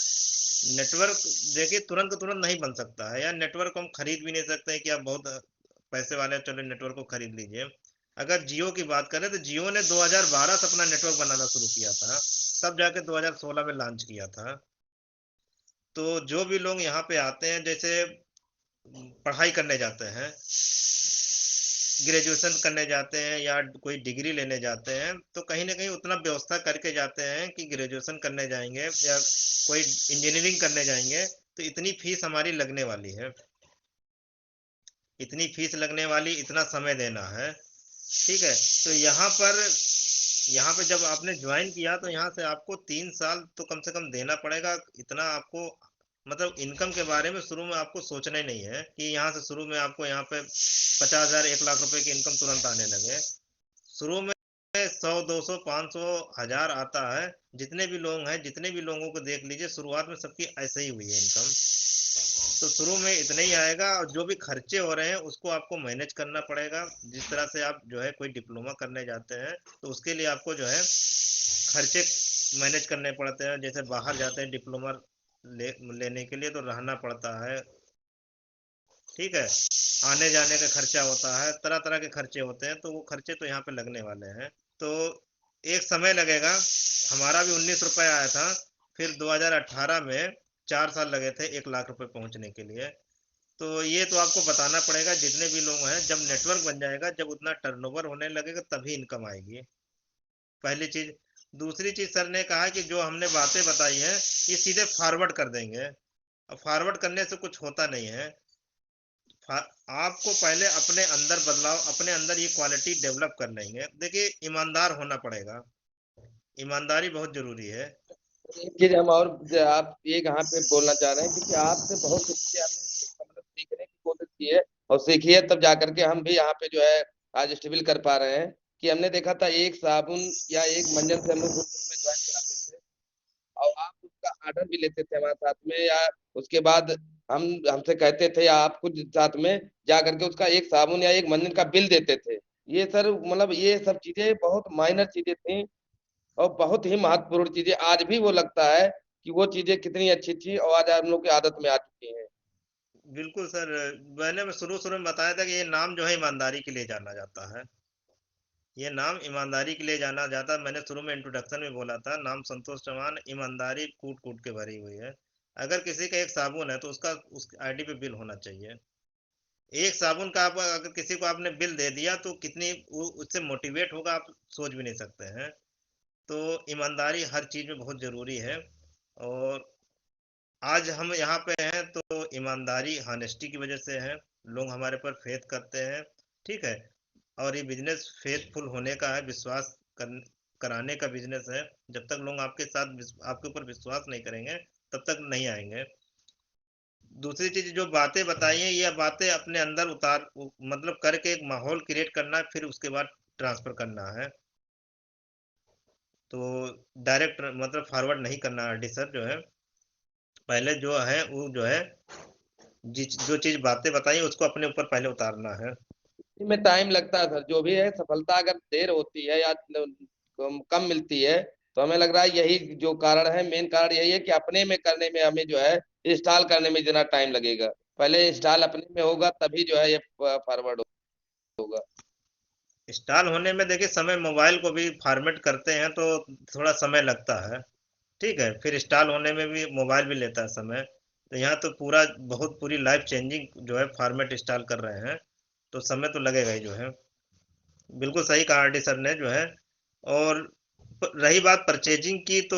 Speaker 1: नेटवर्क देखिए तुरंत का तुरंत नहीं बन सकता है, या नेटवर्क को हम खरीद भी नहीं सकते हैं कि आप बहुत पैसे वाले हैं, चलो नेटवर्क को खरीद लीजिए। अगर जियो की बात करें तो जियो ने 2012 से अपना नेटवर्क बनाना शुरू किया था, तब जाके 2016 में लॉन्च किया था। तो जो भी लोग यहाँ पे आते हैं, जैसे पढ़ाई करने जाते हैं, ग्रेजुएशन करने जाते हैं या कोई डिग्री लेने जाते हैं, तो कहीं ना कहीं उतना व्यवस्था करके जाते हैं कि ग्रेजुएशन करने जाएंगे या कोई इंजीनियरिंग करने जाएंगे तो इतनी फीस हमारी लगने वाली है, इतनी फीस लगने वाली, इतना समय देना है। ठीक है, तो यहाँ पे जब आपने ज्वाइन किया तो यहाँ से आपको 3 साल तो कम से कम देना पड़ेगा। इतना आपको मतलब इनकम के बारे में शुरू में आपको सोचना ही नहीं है कि यहाँ से शुरू में आपको यहाँ पे 50,000 1 लाख रुपए की इनकम तुरंत आने लगे। शुरू में 100 200 500 1000 आता है। जितने भी लोग हैं, जितने भी लोगों को देख लीजिए, शुरुआत में सबकी ऐसे ही हुई है इनकम। तो शुरू में इतना ही आएगा और जो भी खर्चे हो रहे हैं उसको आपको मैनेज करना पड़ेगा। जिस तरह से आप जो है कोई डिप्लोमा करने जाते हैं तो उसके लिए आपको जो है खर्चे मैनेज करने पड़ते हैं। जैसे बाहर जाते हैं डिप्लोमा लेने के लिए तो रहना पड़ता है, ठीक है, आने जाने का खर्चा होता है, तरह तरह के खर्चे होते हैं, तो वो खर्चे तो यहाँ पे लगने वाले हैं। तो एक समय लगेगा। हमारा भी 19 रुपए आया था, फिर 2018 में 4 साल लगे थे 1 लाख रुपए पहुंचने के लिए। तो ये तो आपको बताना पड़ेगा जितने भी लोग हैं, जब नेटवर्क बन जाएगा, जब उतना टर्नओवर होने लगेगा तभी इनकम आएगी, पहली चीज। दूसरी चीज सर ने कहा कि जो हमने बातें बताई हैं ये सीधे फॉरवर्ड कर देंगे। अब फॉरवर्ड करने से कुछ होता नहीं है। आपको पहले अपने अंदर बदलाव, अपने अंदर ये क्वालिटी डेवलप कर लेंगे। देखिए ईमानदार होना पड़ेगा, ईमानदारी बहुत जरूरी है।
Speaker 4: एक चीज हम और आप ये यहाँ पे बोलना चाह रहे हैं क्योंकि आपसे बहुत सी चीजें हमने मतलब सीखने की कोशिश की है और सीखी है, तब जा करके हम भी यहाँ पे जो है आज स्टेबल कर पा रहे हैं। कि हमने देखा था एक साबुन या एक मंजन से हम लोग शुरू में ज्वाइन कराते थे और आप उसका ऑर्डर भी लेते थे हमारे साथ में, या उसके बाद हम हमसे कहते थे या आप खुद साथ में जा करके उसका एक साबुन या एक मंजन का बिल देते थे। ये सर मतलब ये सब चीजें बहुत माइनर चीजें थी और बहुत ही महत्वपूर्ण चीजें, आज भी वो लगता है कि वो चीजें कितनी अच्छी थी और आज हम लोग की आदत में आ चुकी हैं।
Speaker 1: बिल्कुल सर, मैंने शुरू शुरू में बताया था कि ये नाम जो है ईमानदारी के लिए जाना जाता है। ये नाम ईमानदारी के लिए जाना जाता है। मैंने शुरू में इंट्रोडक्शन में बोला था, नाम संतोष चौहान, ईमानदारी कूट कूट के भरी हुई है। अगर किसी का एक साबुन है तो उसका उस आईडी पे बिल होना चाहिए। एक साबुन का आप अगर किसी को आपने बिल दे दिया तो कितनी उससे मोटिवेट होगा आप सोच भी नहीं सकते हैं। तो ईमानदारी हर चीज में बहुत जरूरी है। और आज हम यहाँ पे हैं तो ईमानदारी, हॉनेस्टी की वजह से है। लोग हमारे पर फेथ करते हैं, ठीक है। और ये बिजनेस फेथफुल होने का है, कराने का बिजनेस है। जब तक लोग आपके साथ आपके ऊपर विश्वास नहीं करेंगे तब तक नहीं आएंगे। दूसरी चीज जो बातें बताई हैं ये बातें अपने अंदर मतलब करके एक माहौल क्रिएट करना है, फिर उसके बाद ट्रांसफर करना है। तो डायरेक्ट मतलब फॉरवर्ड नहीं करना आरडी सर जो है, पहले जो है वो जो है जो चीज बातें बताई उसको अपने ऊपर पहले उतारना है।
Speaker 4: इसमें टाइम लगता है सर, जो भी है सफलता अगर देर होती है या कम मिलती है तो हमें लग रहा है यही जो कारण है, मेन कारण यही है कि अपने में करने में हमें जो है इंस्टॉल करने में जितना टाइम लगेगा, पहले इंस्टॉल अपने में होगा तभी जो है ये फॉरवर्ड होगा।
Speaker 1: इंस्टॉल होने में देखिए समय, मोबाइल को भी फॉर्मेट करते हैं तो थोड़ा समय लगता है, ठीक है। फिर इंस्टॉल होने में भी मोबाइल भी लेता है समय। तो यहाँ तो पूरा बहुत पूरी लाइफ चेंजिंग जो है फॉर्मेट इंस्टॉल कर रहे हैं, तो समय तो लगेगा ही जो है। बिल्कुल सही कहा आरडी सर ने जो है। और रही बात परचेजिंग की, तो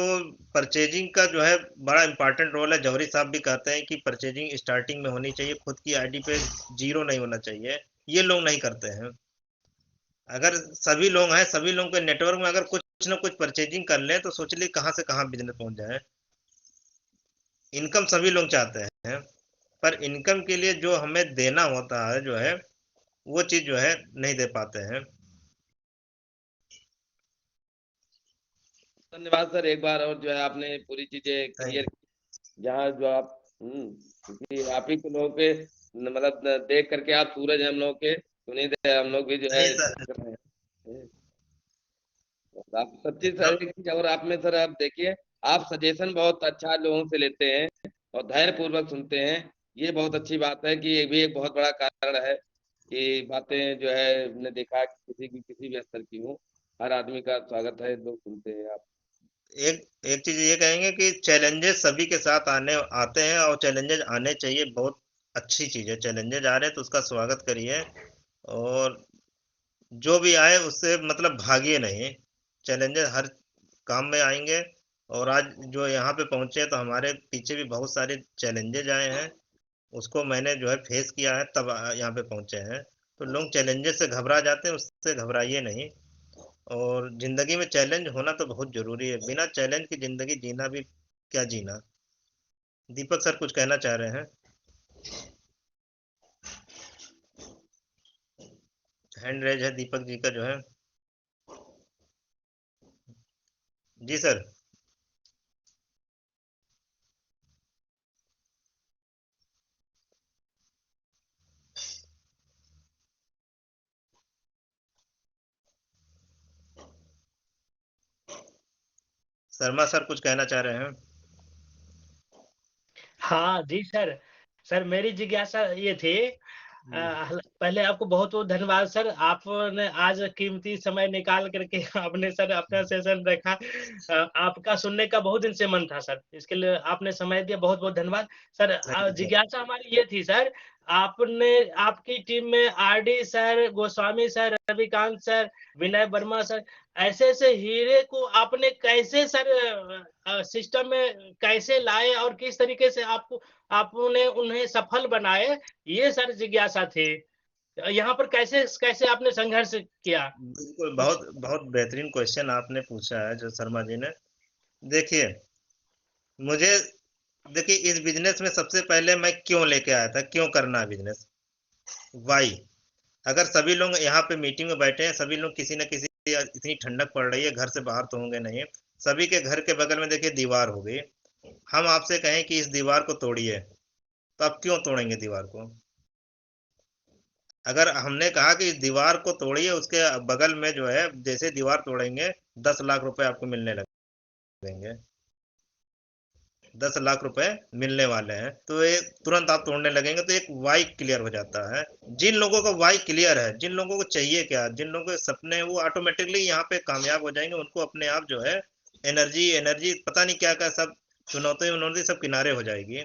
Speaker 1: परचेजिंग का जो है बड़ा इंपॉर्टेंट रोल है। जौहरी साहब भी कहते हैं कि परचेजिंग स्टार्टिंग में होनी चाहिए, खुद की आईडी पे जीरो नहीं होना चाहिए। ये लोग नहीं करते हैं। अगर सभी लोग हैं, सभी लोगों के नेटवर्क में अगर कुछ ना कुछ परचेजिंग कर लें तो सोच ली कहाँ से कहाँ बिजनेस पहुंच जाए। इनकम सभी लोग चाहते हैं, पर इनकम के लिए जो हमें देना होता है जो है, वो चीज जो है नहीं दे पाते हैं।
Speaker 4: धन्यवाद सर, एक बार और जो है आपने पूरी चीजें
Speaker 1: थैंक
Speaker 4: क्लियर, जहाँ जो आप क्योंकि आप ही के लोगों के मतलब देख करके आप सूरज हैं हम लोग के, उन्हीं से हम लोग भी जो है
Speaker 1: नहीं सर।
Speaker 4: कर रहे हैं। आप सच्ची
Speaker 1: नो,
Speaker 4: सर एक चीज और आप में सर आप देखिए, आप सजेशन बहुत अच्छा लोगों से लेते हैं और धैर्य पूर्वक सुनते हैं। ये बहुत अच्छी बात है कि ये भी एक बहुत बड़ा कारण है कि बातें जो है हमने देखा कि किसी भी स्तर की हो, हर आदमी का स्वागत है, लोग सुनते हैं आप।
Speaker 1: एक एक चीज ये कहेंगे कि चैलेंजेस सभी के साथ आने आते हैं और चैलेंजेस आने चाहिए। बहुत अच्छी चीज है, चैलेंजेस आ रहे हैं तो उसका स्वागत करिए। और जो भी आए उससे मतलब भागिए नहीं। चैलेंजेस हर काम में आएंगे। और आज जो यहाँ पे पहुंचे तो हमारे पीछे भी बहुत सारे चैलेंजेस आए हैं। उसको मैंने जो है फेस किया है, तब यहाँ पे पहुंचे हैं। तो लोग चैलेंजेस से घबरा जाते हैं, उससे घबराइए नहीं। और जिंदगी में चैलेंज होना तो बहुत जरूरी है। बिना चैलेंज की जिंदगी जीना भी क्या जीना। दीपक सर कुछ कहना चाह रहे हैं? हैंड रेज है दीपक जी का जो है। जी सर। शर्मा सर कुछ कहना चाह रहे हैं?
Speaker 3: हाँ जी सर। सर मेरी जिज्ञासा ये थी, पहले आपको बहुत-बहुत धन्यवाद सर। आपने आज कीमती समय निकाल कर के आपने सर अपना सेशन रखा। आपका सुनने का बहुत दिन से मन था सर। इसके लिए आपने समय दिया, बहुत-बहुत धन्यवाद। Sir
Speaker 1: thank you sir.
Speaker 3: जिज्ञासा हमारी ये थी सर, आपने आपकी टीम में RD sir, Goswami sir, Ravikant sir, Vinay Verma sir, ऐसे-ऐसे हीरे को आपने कैसे सर सिस्टम में कैसे लाए और किस तरीके से आपने उन्हें सफल बनाए, ये सर जिज्ञासा थी। यहाँ पर कैसे कैसे आपने संघर्ष किया?
Speaker 1: बिल्कुल,
Speaker 3: कुछ
Speaker 1: बहुत बहुत बेहतरीन क्वेश्चन आपने पूछा है जो शर्मा जी ने। देखिए, मुझे देखिए इस बिजनेस में सबसे पहले मैं क्यों लेके आया था, क्यों करना है बिजनेस, वाई। अगर सभी लोग यहाँ पे मीटिंग में बैठे हैं, सभी लोग किसी न किसी, इतनी ठंडक पड़ रही है, घर से बाहर तो होंगे नहीं। सभी के घर के बगल में देखिए दीवार हो गई। हम आपसे कहें कि इस दीवार को तोड़िए, तो आप क्यों तोड़ेंगे दीवार को? अगर हमने कहा कि इस दीवार को तोड़िए, उसके बगल में जो है जैसे दीवार तोड़ेंगे 10 लाख रुपए आपको मिलने लगेंगे। 10 लाख रुपए मिलने वाले हैं, तो ये तुरंत आप तोड़ने लगेंगे, तो एक वाई क्लियर हो जाता है। जिन लोगों का वाई क्लियर है, जिन लोगों को चाहिए क्या, जिन लोगों के सपने हैं, वो ऑटोमेटिकली यहाँ पे कामयाब हो जाएंगे। उनको अपने आप जो है एनर्जी एनर्जी पता नहीं क्या क्या सब चुनौती उनौती सब किनारे हो जाएगी।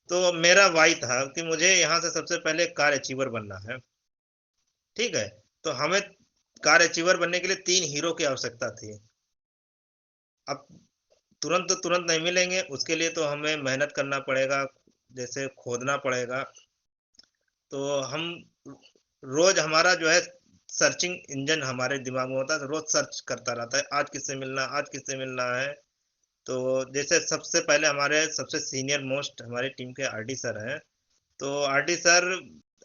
Speaker 1: तो मेरा वाई था कि मुझे यहाँ से सबसे पहले कार अचीवर बनना है। ठीक है। तो हमें कार अचीवर बनने के लिए 3 हीरो की आवश्यकता थी। अब तुरंत तो तुरंत नहीं मिलेंगे, उसके लिए तो हमें मेहनत करना पड़ेगा, जैसे खोदना पड़ेगा। तो हम रोज हमारा जो है सर्चिंग इंजन हमारे दिमाग में होता है, तो रोज सर्च करता रहता है, आज किससे मिलना है, आज किससे मिलना है। तो जैसे सबसे पहले हमारे सबसे सीनियर मोस्ट हमारी टीम के आरडी सर हैं। तो आरडी सर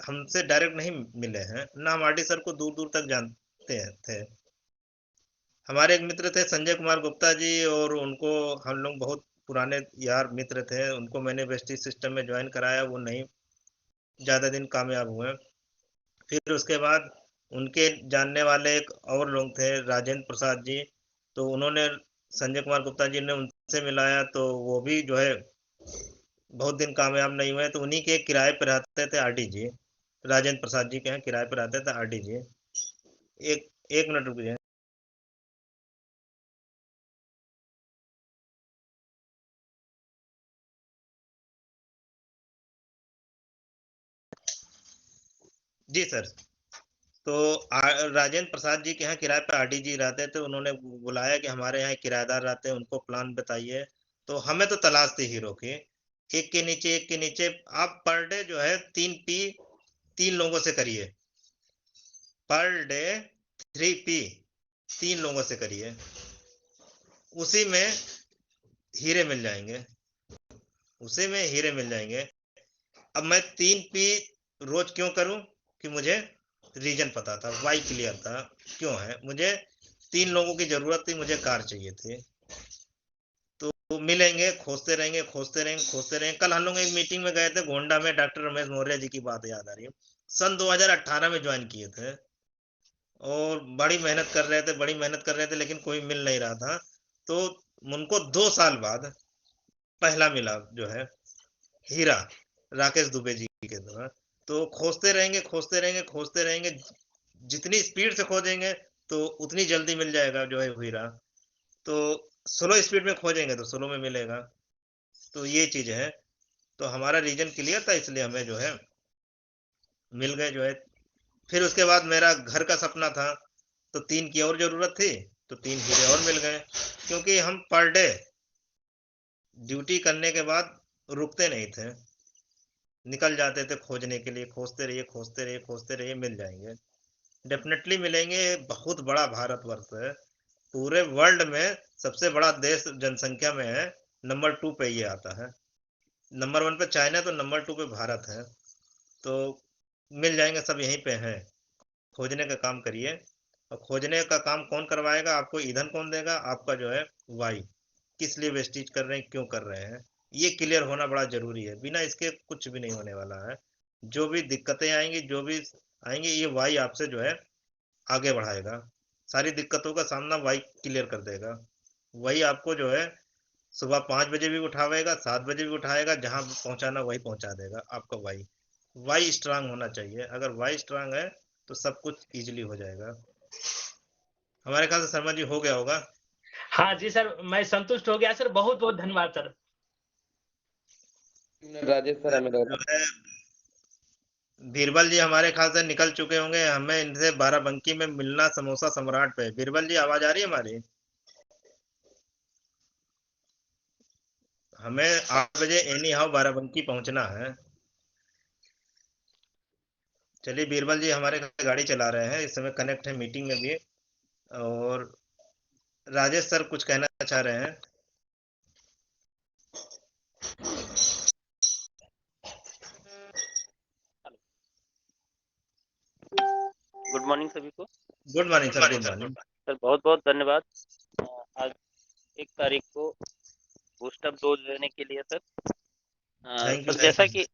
Speaker 1: हमसे डायरेक्ट नहीं मिले हैं ना, हम आरडी सर को दूर दूर तक जानते हैं थे। हमारे एक मित्र थे संजय कुमार गुप्ता जी, और उनको हम लोग बहुत पुराने यार मित्र थे। उनको मैंने वेस्टिज सिस्टम में ज्वाइन कराया, वो नहीं ज़्यादा दिन कामयाब हुए। फिर उसके बाद उनके जानने वाले एक और लोग थे राजेंद्र प्रसाद जी। तो उन्होंने संजय कुमार गुप्ता जी ने उनसे मिलाया, तो वो भी जो है बहुत दिन कामयाब नहीं हुए। तो उन्हीं के किराए पर रहते थे आरडी जी। राजेंद्र प्रसाद जी के यहाँ किराए पर रहते थे आरडी जी। एक एक मिनट रुक जाए। जी सर। तो राजेंद्र प्रसाद जी के यहाँ किराए पे आरडी जी रहते थे, उन्होंने बुलाया कि हमारे यहाँ किराएदार रहते हैं, उनको प्लान बताइए। तो हमें तो तलाश थी हीरो की, एक के नीचे आप पर डे जो है 3 लोगों से करिए, पर डे 3 लोगों से करिए, उसी में हीरे मिल जाएंगे, उसी में हीरे मिल जाएंगे। अब मैं 3 रोज क्यों करूं? कि मुझे रीजन पता था, वाई क्लियर था क्यों है। मुझे 3 लोगों की जरूरत थी, मुझे कार चाहिए थी। तो मिलेंगे, खोजते रहेंगे, खोजते रहेंगे, खोजते रहेंगे। कल हम लोग एक मीटिंग में गए थे गोंडा में, डॉक्टर रमेश मौर्य जी की बात याद आ रही है। सन 2018 में ज्वाइन किए थे और बड़ी मेहनत कर रहे थे, बड़ी मेहनत कर रहे थे, लेकिन कोई मिल नहीं रहा था। तो उनको 2 साल बाद पहला मिला जो है हीरा, राकेश दुबे जी के द्वारा। तो खोजते रहेंगे, खोजते रहेंगे, खोजते रहेंगे, जितनी स्पीड से खोजेंगे तो उतनी जल्दी मिल जाएगा जो है हीरा। तो स्लो स्पीड में खोजेंगे तो स्लो में मिलेगा। तो ये चीज है। तो हमारा रीजन क्लियर था, इसलिए हमें जो है मिल गए जो है। फिर उसके बाद मेरा घर का सपना था, तो 3 की और जरूरत थी, तो 3 हीरे और मिल गए। क्योंकि हम पर डे ड्यूटी करने के बाद रुकते नहीं थे, निकल जाते थे खोजने के लिए, खोजते रहिए, खोजते रहिए, खोजते रहिए, मिल जाएंगे, डेफिनेटली मिलेंगे। बहुत बड़ा भारतवर्ष है, पूरे वर्ल्ड में सबसे बड़ा देश जनसंख्या में है, नंबर 2 पे ये आता है। नंबर 1 पे चाइना, तो नंबर 2 पे भारत है। तो मिल जाएंगे, सब यहीं पे हैं। खोजने का काम करिए, और खोजने का काम कौन करवाएगा? आपको ईंधन कौन देगा? आपका जो है वाई। किस लिए वेस्टेज कर रहे हैं, क्यों कर रहे हैं, ये क्लियर होना बड़ा जरूरी है। बिना इसके कुछ भी नहीं होने वाला है। जो भी दिक्कतें आएंगी, जो भी आएंगी, ये वाई आपसे जो है आगे बढ़ाएगा। सारी दिक्कतों का सामना वाई क्लियर कर देगा। वही आपको जो है सुबह 5 बजे भी उठावेगा, 7 बजे भी उठाएगा, जहां पहुंचाना वही पहुंचा देगा आपका वाई। वाई स्ट्रांग होना चाहिए। अगर वाई स्ट्रांग है तो सब कुछ इजीली हो जाएगा। हमारे ख्याल से शर्मा जी हो गया होगा।
Speaker 3: हाँ जी सर, मैं संतुष्ट हो गया सर, बहुत बहुत धन्यवाद सर।
Speaker 4: राजेश सर हमें
Speaker 1: जो है बीरबल जी हमारे ख्याल से निकल चुके होंगे। हमें इनसे बाराबंकी में मिलना, समोसा सम्राट पे। बीरबल जी आवाज आ रही है हमारी? हमें 8 बजे एनी हाउ बाराबंकी पहुंचना है। चलिए, बीरबल जी हमारे गाड़ी चला रहे हैं, इस समय कनेक्ट है मीटिंग में भी। और राजेश सर कुछ कहना चाह रहे हैं।
Speaker 5: गुड मॉर्निंग सभी को।
Speaker 1: Good morning sir, good morning
Speaker 5: sir बहुत बहुत धन्यवाद आज 1 तारीख को बूस्टअप डोज लेने के लिए sir.
Speaker 1: Thank you,
Speaker 5: sir
Speaker 1: thank
Speaker 5: जैसा
Speaker 1: यू।
Speaker 5: कि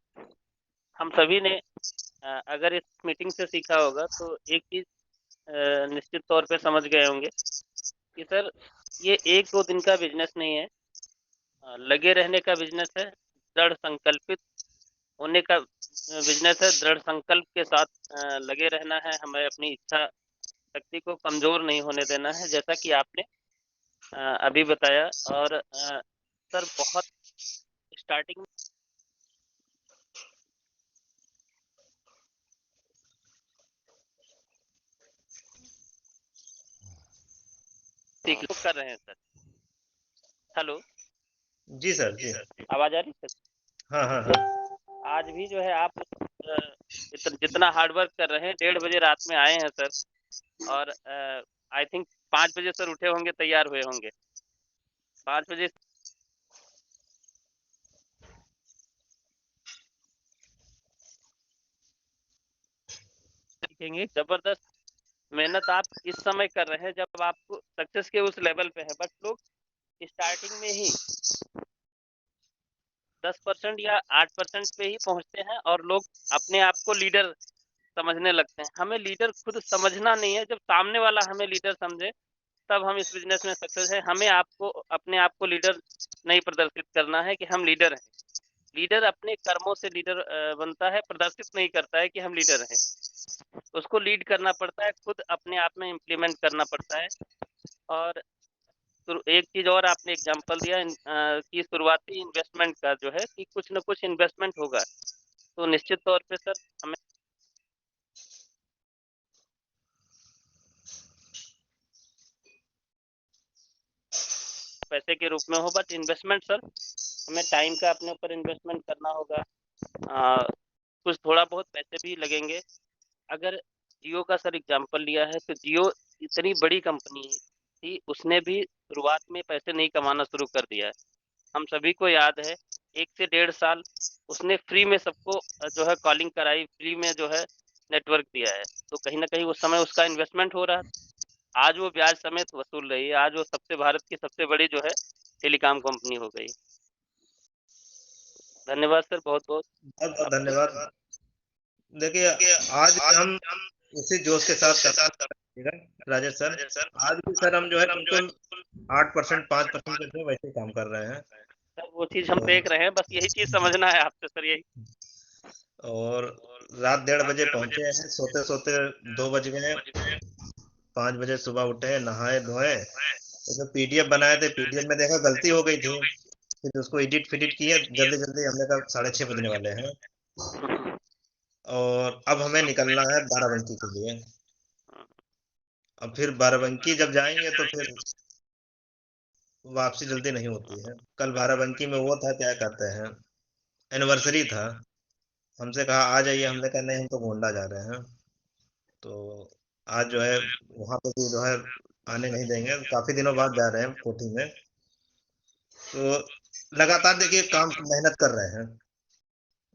Speaker 5: हम सभी ने अगर इस मीटिंग से सीखा होगा तो एक चीज निश्चित तौर पे समझ गए होंगे कि सर ये 1-2 दिन का बिजनेस नहीं है, लगे रहने का बिजनेस है, दृढ़ संकल्पित होने का बिजनेस है। दृढ़ संकल्प के साथ लगे रहना है, हमें अपनी इच्छा शक्ति को कमजोर नहीं होने देना है, जैसा कि आपने अभी बताया। और सर बहुत स्टार्टिंग में कर रहे हैं सर। हेलो
Speaker 1: जी सर, जी।
Speaker 5: आवाज आ रही है सर?
Speaker 1: हाँ, हाँ, हाँ।
Speaker 5: आज भी जो है आप जितना हार्ड वर्क कर रहे हैं, 1:30 बजे रात में आए हैं सर, और आई थिंक 5 बजे सर उठे होंगे, तैयार हुए होंगे 5 बजे। सीखेंगे, जबरदस्त मेहनत आप इस समय कर रहे हैं जब आपको सक्सेस के उस लेवल पे है, बट लोग स्टार्टिंग में ही 10% या 8% पे ही पहुंचते हैं और लोग अपने आप को लीडर समझने लगते हैं। हमें लीडर खुद समझना नहीं है, जब सामने वाला हमें लीडर समझे तब हम इस बिजनेस में सक्सेस है। हमें आपको अपने आप को लीडर नहीं प्रदर्शित करना है कि हम लीडर हैं। लीडर अपने कर्मों से लीडर बनता है, प्रदर्शित नहीं करता है कि हम लीडर हैं। उसको लीड करना पड़ता है, खुद अपने आप में इम्प्लीमेंट करना पड़ता है। और एक चीज और आपने एग्जांपल दिया कि शुरुआती इन्वेस्टमेंट का जो है कि कुछ न कुछ इन्वेस्टमेंट होगा, तो निश्चित तौर पे सर हमें पैसे के रूप में हो, बट इन्वेस्टमेंट सर हमें टाइम का अपने ऊपर इन्वेस्टमेंट करना होगा। कुछ थोड़ा बहुत पैसे भी लगेंगे। अगर जियो का सर एग्जांपल लिया है तो जियो इतनी बड़ी कंपनी थी, उसने भी शुरुआत में पैसे नहीं कमाना शुरू कर दिया है। हम सभी को याद है 1 से 1.5 साल उसने फ्री में सबको जो है कॉलिंग कराई, फ्री में जो है नेटवर्क दिया है। तो कहीं न कहीं उस समय उसका इन्वेस्टमेंट हो रहा था। आज वो ब्याज समेत वसूल रही है। आज वो भारत की सबसे बड़ी जो है टेलीकॉम कंपनी हो गई। धन्यवाद सर, बहुत-बहुत।
Speaker 1: बहुत बहुत धन्यवाद। देखिए, आज हम उसी जोश के साथ कर रहे हैं, राजेश सर। आज भी सर हम जो है बिल्कुल 8% 5% पे थे, वैसे ही काम कर रहे हैं।
Speaker 5: सर वो चीज़ हम देख रहे हैं, बस यही चीज़ समझना है आपसे सर, यही।
Speaker 1: और रात 1:30 बजे पहुंचे हैं, सोते सोते 2 बज गए। 5 बजे सुबह उठे, नहाए धोए, तो जो पीडीएफ बनाए थे, पीडीएफ में देखा गलती हो गई थी, फिर उसको एडिट फिडिट किया जल्दी जल्दी। हमने कहा 6:30 बजने वाले हैं और अब हमें निकलना है बाराबंकी के लिए। अब फिर बाराबंकी जब जाएंगे तो फिर वापसी जल्दी नहीं होती है। कल बाराबंकी में वो था, क्या कहते हैं, एनिवर्सरी था। हमसे कहा आ जाइए, हमने कहा नहीं, हम तो गोंडा जा रहे हैं। तो आज जो है वहां पे भी जो है आने नहीं देंगे, काफी दिनों बाद जा रहे हैं कोठी में। तो लगातार देखिए काम मेहनत कर रहे हैं,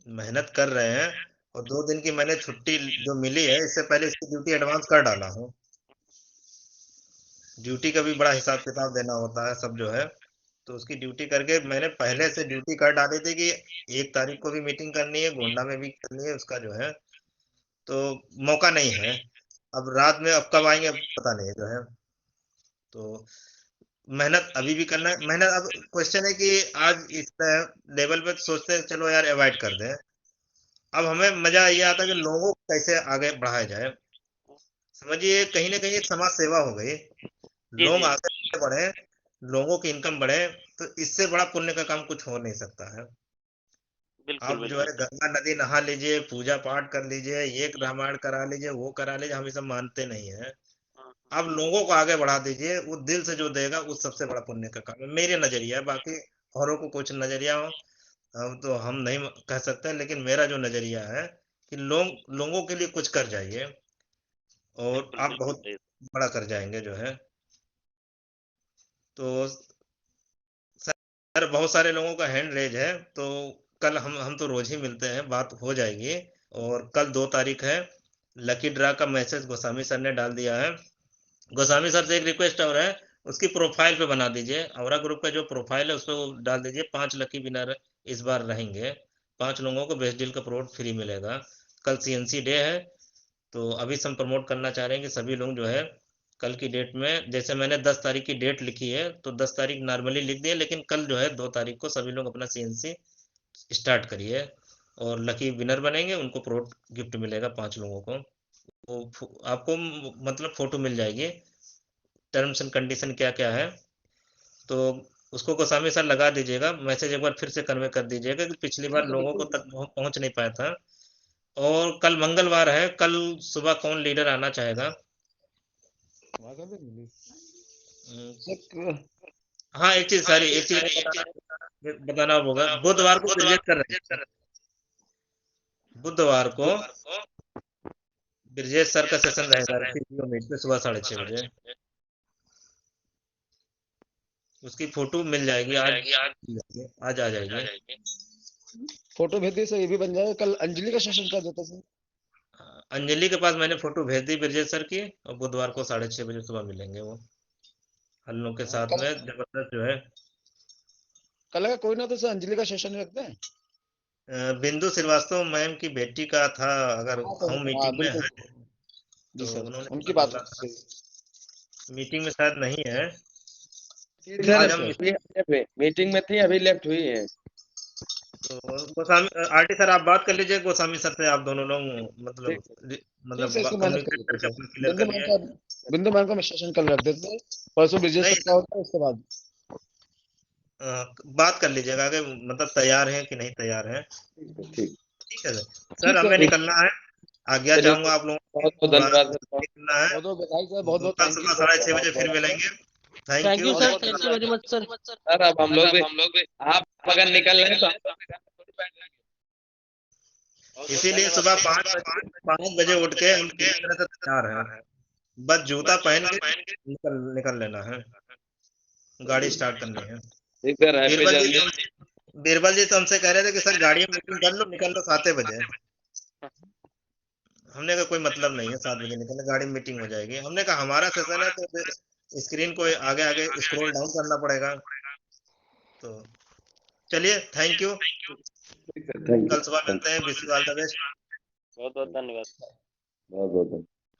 Speaker 1: मेहनत कर रहे हैं। और 2 दिन की मैंने छुट्टी जो मिली है, इससे पहले इसकी ड्यूटी एडवांस कर डाला हूँ। ड्यूटी का भी बड़ा हिसाब किताब देना होता है सब जो है, तो उसकी ड्यूटी करके मैंने पहले से ड्यूटी कर डाली थी कि 1 तारीख को भी मीटिंग करनी है, गोंडा में भी करनी है उसका जो है। तो मौका नहीं है। अब रात में अब कब आएंगे अब पता नहीं जो है। तो मेहनत अभी भी करना है, मेहनत। अब क्वेश्चन है कि आज इस लेवल पे सोचते हैं चलो यार अवॉइड कर दें। अब हमें मजा ये आता है कि लोगों को कैसे आगे बढ़ाया जाए। समझिए कहीं ना कहीं एक समाज सेवा हो गई।
Speaker 5: जी,
Speaker 1: लोग
Speaker 5: जी।
Speaker 1: आगे बढ़े, लोगों की इनकम बढ़े, तो इससे बड़ा पुण्य का काम कुछ हो नहीं सकता है।
Speaker 5: बिल्कुल,
Speaker 1: आप जो है
Speaker 5: बिल्कुल।
Speaker 1: गंगा नदी नहा लीजिए, पूजा पाठ कर लीजिए, एक रामायण करा लीजिए, वो करा लीजिए, हम ये सब मानते नहीं है।
Speaker 5: हाँ,
Speaker 1: आप लोगों को आगे बढ़ा दीजिए, वो दिल से जो देगा वो सबसे बड़ा पुण्य का काम है, मेरे नजरिया है। बाकी औरों को कुछ नजरिया हो हम तो हम नहीं कह सकते, लेकिन मेरा जो नजरिया है कि लोगों के लिए कुछ कर जाइए और
Speaker 5: बिल्कुल,
Speaker 1: आप
Speaker 5: बिल्कुल
Speaker 1: बहुत
Speaker 5: सही।
Speaker 1: बड़ा कर जाएंगे जो है। तो सर बहुत सारे लोगों का हैंड रेज है, तो कल हम तो रोज ही मिलते हैं, बात हो जाएगी। और कल 2 तारीख है। लकी ड्रा का मैसेज गोस्वामी सर ने डाल दिया है। गोस्वामी सर से एक रिक्वेस्ट और है, उसकी प्रोफाइल पे बना दीजिए, औरा ग्रुप का जो प्रोफाइल है उस पर डाल दीजिए। 5 लकी विनर इस बार रहेंगे। 5 लोगों को बेस्ट डील का प्रोडक्ट फ्री मिलेगा। कल सीएनसी डे है, तो अभी से हम प्रमोट करना चाह रहे हैं कि सभी लोग जो है कल की डेट में, जैसे मैंने 10 तारीख की डेट लिखी है तो 10 तारीख नॉर्मली लिख दिए, लेकिन कल जो है 2 तारीख को सभी लोग अपना सीएनसी स्टार्ट करिए और लकी विनर बनेंगे, उनको प्रोडक्ट गिफ्ट मिलेगा 5 लोगों को। वो आपको मतलब फोटो मिल जाएगी, टर्म्स एंड कंडीशन क्या क्या है। तो उसको गोस्वामी सर लगा दीजिएगा, मैसेज एक बार फिर से कन्वे कर दीजिएगा कि पिछली बार
Speaker 2: ठीक है,
Speaker 1: लोगों को
Speaker 2: बिल्कुल।
Speaker 1: तक पहुंच नहीं पाया था। और कल मंगलवार है, कल सुबह कौन लीडर आना चाहेगा?
Speaker 2: वहाँ कर देंगे।
Speaker 1: हम्म,
Speaker 2: एक
Speaker 1: हाँ एक चीज सारी एक चीज बताना होगा। बुधवार को ब्रिजेश कर रहे हैं, बुधवार को ब्रिजेश सर का सेशन रहेगा सीपीओ मीट पे सुबह 6:30 बजे। उसकी फोटो मिल जाएगी आज, आज आ जाएगी।
Speaker 2: फोटो भेज दी सर, ये भी बन जाएगा। कल अंजलि का सेशन कर देता सर।
Speaker 1: अंजलि के पास मैंने फोटो भेज दी ब्रिजेश सर की, और बुधवार को 6:30 बजे सुबह मिलेंगे वो हम लोग के
Speaker 2: हाँ,
Speaker 1: साथ
Speaker 2: कल
Speaker 1: में जबरदस्त जो है।
Speaker 2: कल अगर कोई ना तो सर अंजलि का सेशन रखते हैं।
Speaker 1: बिंदु श्रीवास्तव मैम की बेटी का था, अगर
Speaker 2: हाँ सर,
Speaker 1: हम
Speaker 2: हाँ
Speaker 1: मीटिंग में
Speaker 2: बिल्कुल
Speaker 1: है
Speaker 2: सर। जी
Speaker 1: तो
Speaker 2: सर,
Speaker 1: उन्होंने
Speaker 2: उनकी बात
Speaker 1: बोला
Speaker 2: होती
Speaker 1: था।
Speaker 2: है।
Speaker 1: मीटिंग में शायद नहीं है,
Speaker 2: ठीक है
Speaker 1: आज हम
Speaker 2: सर।
Speaker 4: मीटिंग में थी, अभी लेफ्ट हुई है।
Speaker 1: तो गोस्वामी आरटी सर आप बात कर लीजिए गोस्वामी सर से, आप दोनों लोग
Speaker 4: ठीक
Speaker 2: ठीक है, इसको मैनेज कर
Speaker 1: कम्युनिकेट
Speaker 2: लेते
Speaker 1: करके
Speaker 2: सर।
Speaker 1: अपना क्लियर करिए।
Speaker 2: बिंदु मैम का मैं सेशन कल रख देते हैं। परसों ब्रिजेश
Speaker 1: नहीं
Speaker 2: सर का होता है, उसके बाद।
Speaker 1: बात कर लीजिएगा कि मतलब तैयार हैं कि नहीं तैयार हैं।
Speaker 4: ठीक।
Speaker 1: ठीक है सर। सर
Speaker 2: ठीक
Speaker 1: हमें
Speaker 2: सर।
Speaker 1: निकलना है, आज्ञा
Speaker 4: चलिए,
Speaker 1: चाहूंगा आप लोगों
Speaker 4: बहुत
Speaker 1: की,
Speaker 4: बहुत
Speaker 1: थोड़ा
Speaker 4: धन्यवाद सर।
Speaker 1: निकलना है।
Speaker 2: बहुत बहुत बधाई सर, बहुत
Speaker 1: तो
Speaker 2: बहुत
Speaker 1: कल
Speaker 2: थैंक
Speaker 1: सुबह
Speaker 2: यू।
Speaker 1: 6:30 बजे फिर मिलेंगे। Thank
Speaker 3: thank
Speaker 1: you.
Speaker 3: You sir, thank you very much sir.
Speaker 4: Sir अब हम लोग भी आप अगर निकल रहे हैं तो हम लोग भी घर में थोड़ी बैठ जाएंगे।
Speaker 1: इसीलिए सुबह 5 बजे उठ के हम पूरी तरह से तैयार हैं, बस जूता पहन के निकल लेना है, गाड़ी स्टार्ट करनी है।
Speaker 4: ठीक सर, हैप्पी जर्नी।
Speaker 1: बीरबल जी तो हमसे कह रहे थे कि सर गाड़ी में मीटिंग कर लो, निकल लो 7 बजे। हमने कहा कोई मतलब नहीं है 7 बजे निकलने, गाड़ी में मीटिंग हो जाएगी। हमने कहा हमारा सेशन है तो फिर स्क्रीन को आगे आगे स्क्रॉल डाउन करना पड़ेगा। तो चलिए, थैंक यू,
Speaker 4: ठीक सर, थैंक यू,
Speaker 1: कल सुबह मिलते हैं। Wish you all the best.
Speaker 5: बहुत बहुत धन्यवाद।
Speaker 4: बहुत बहुत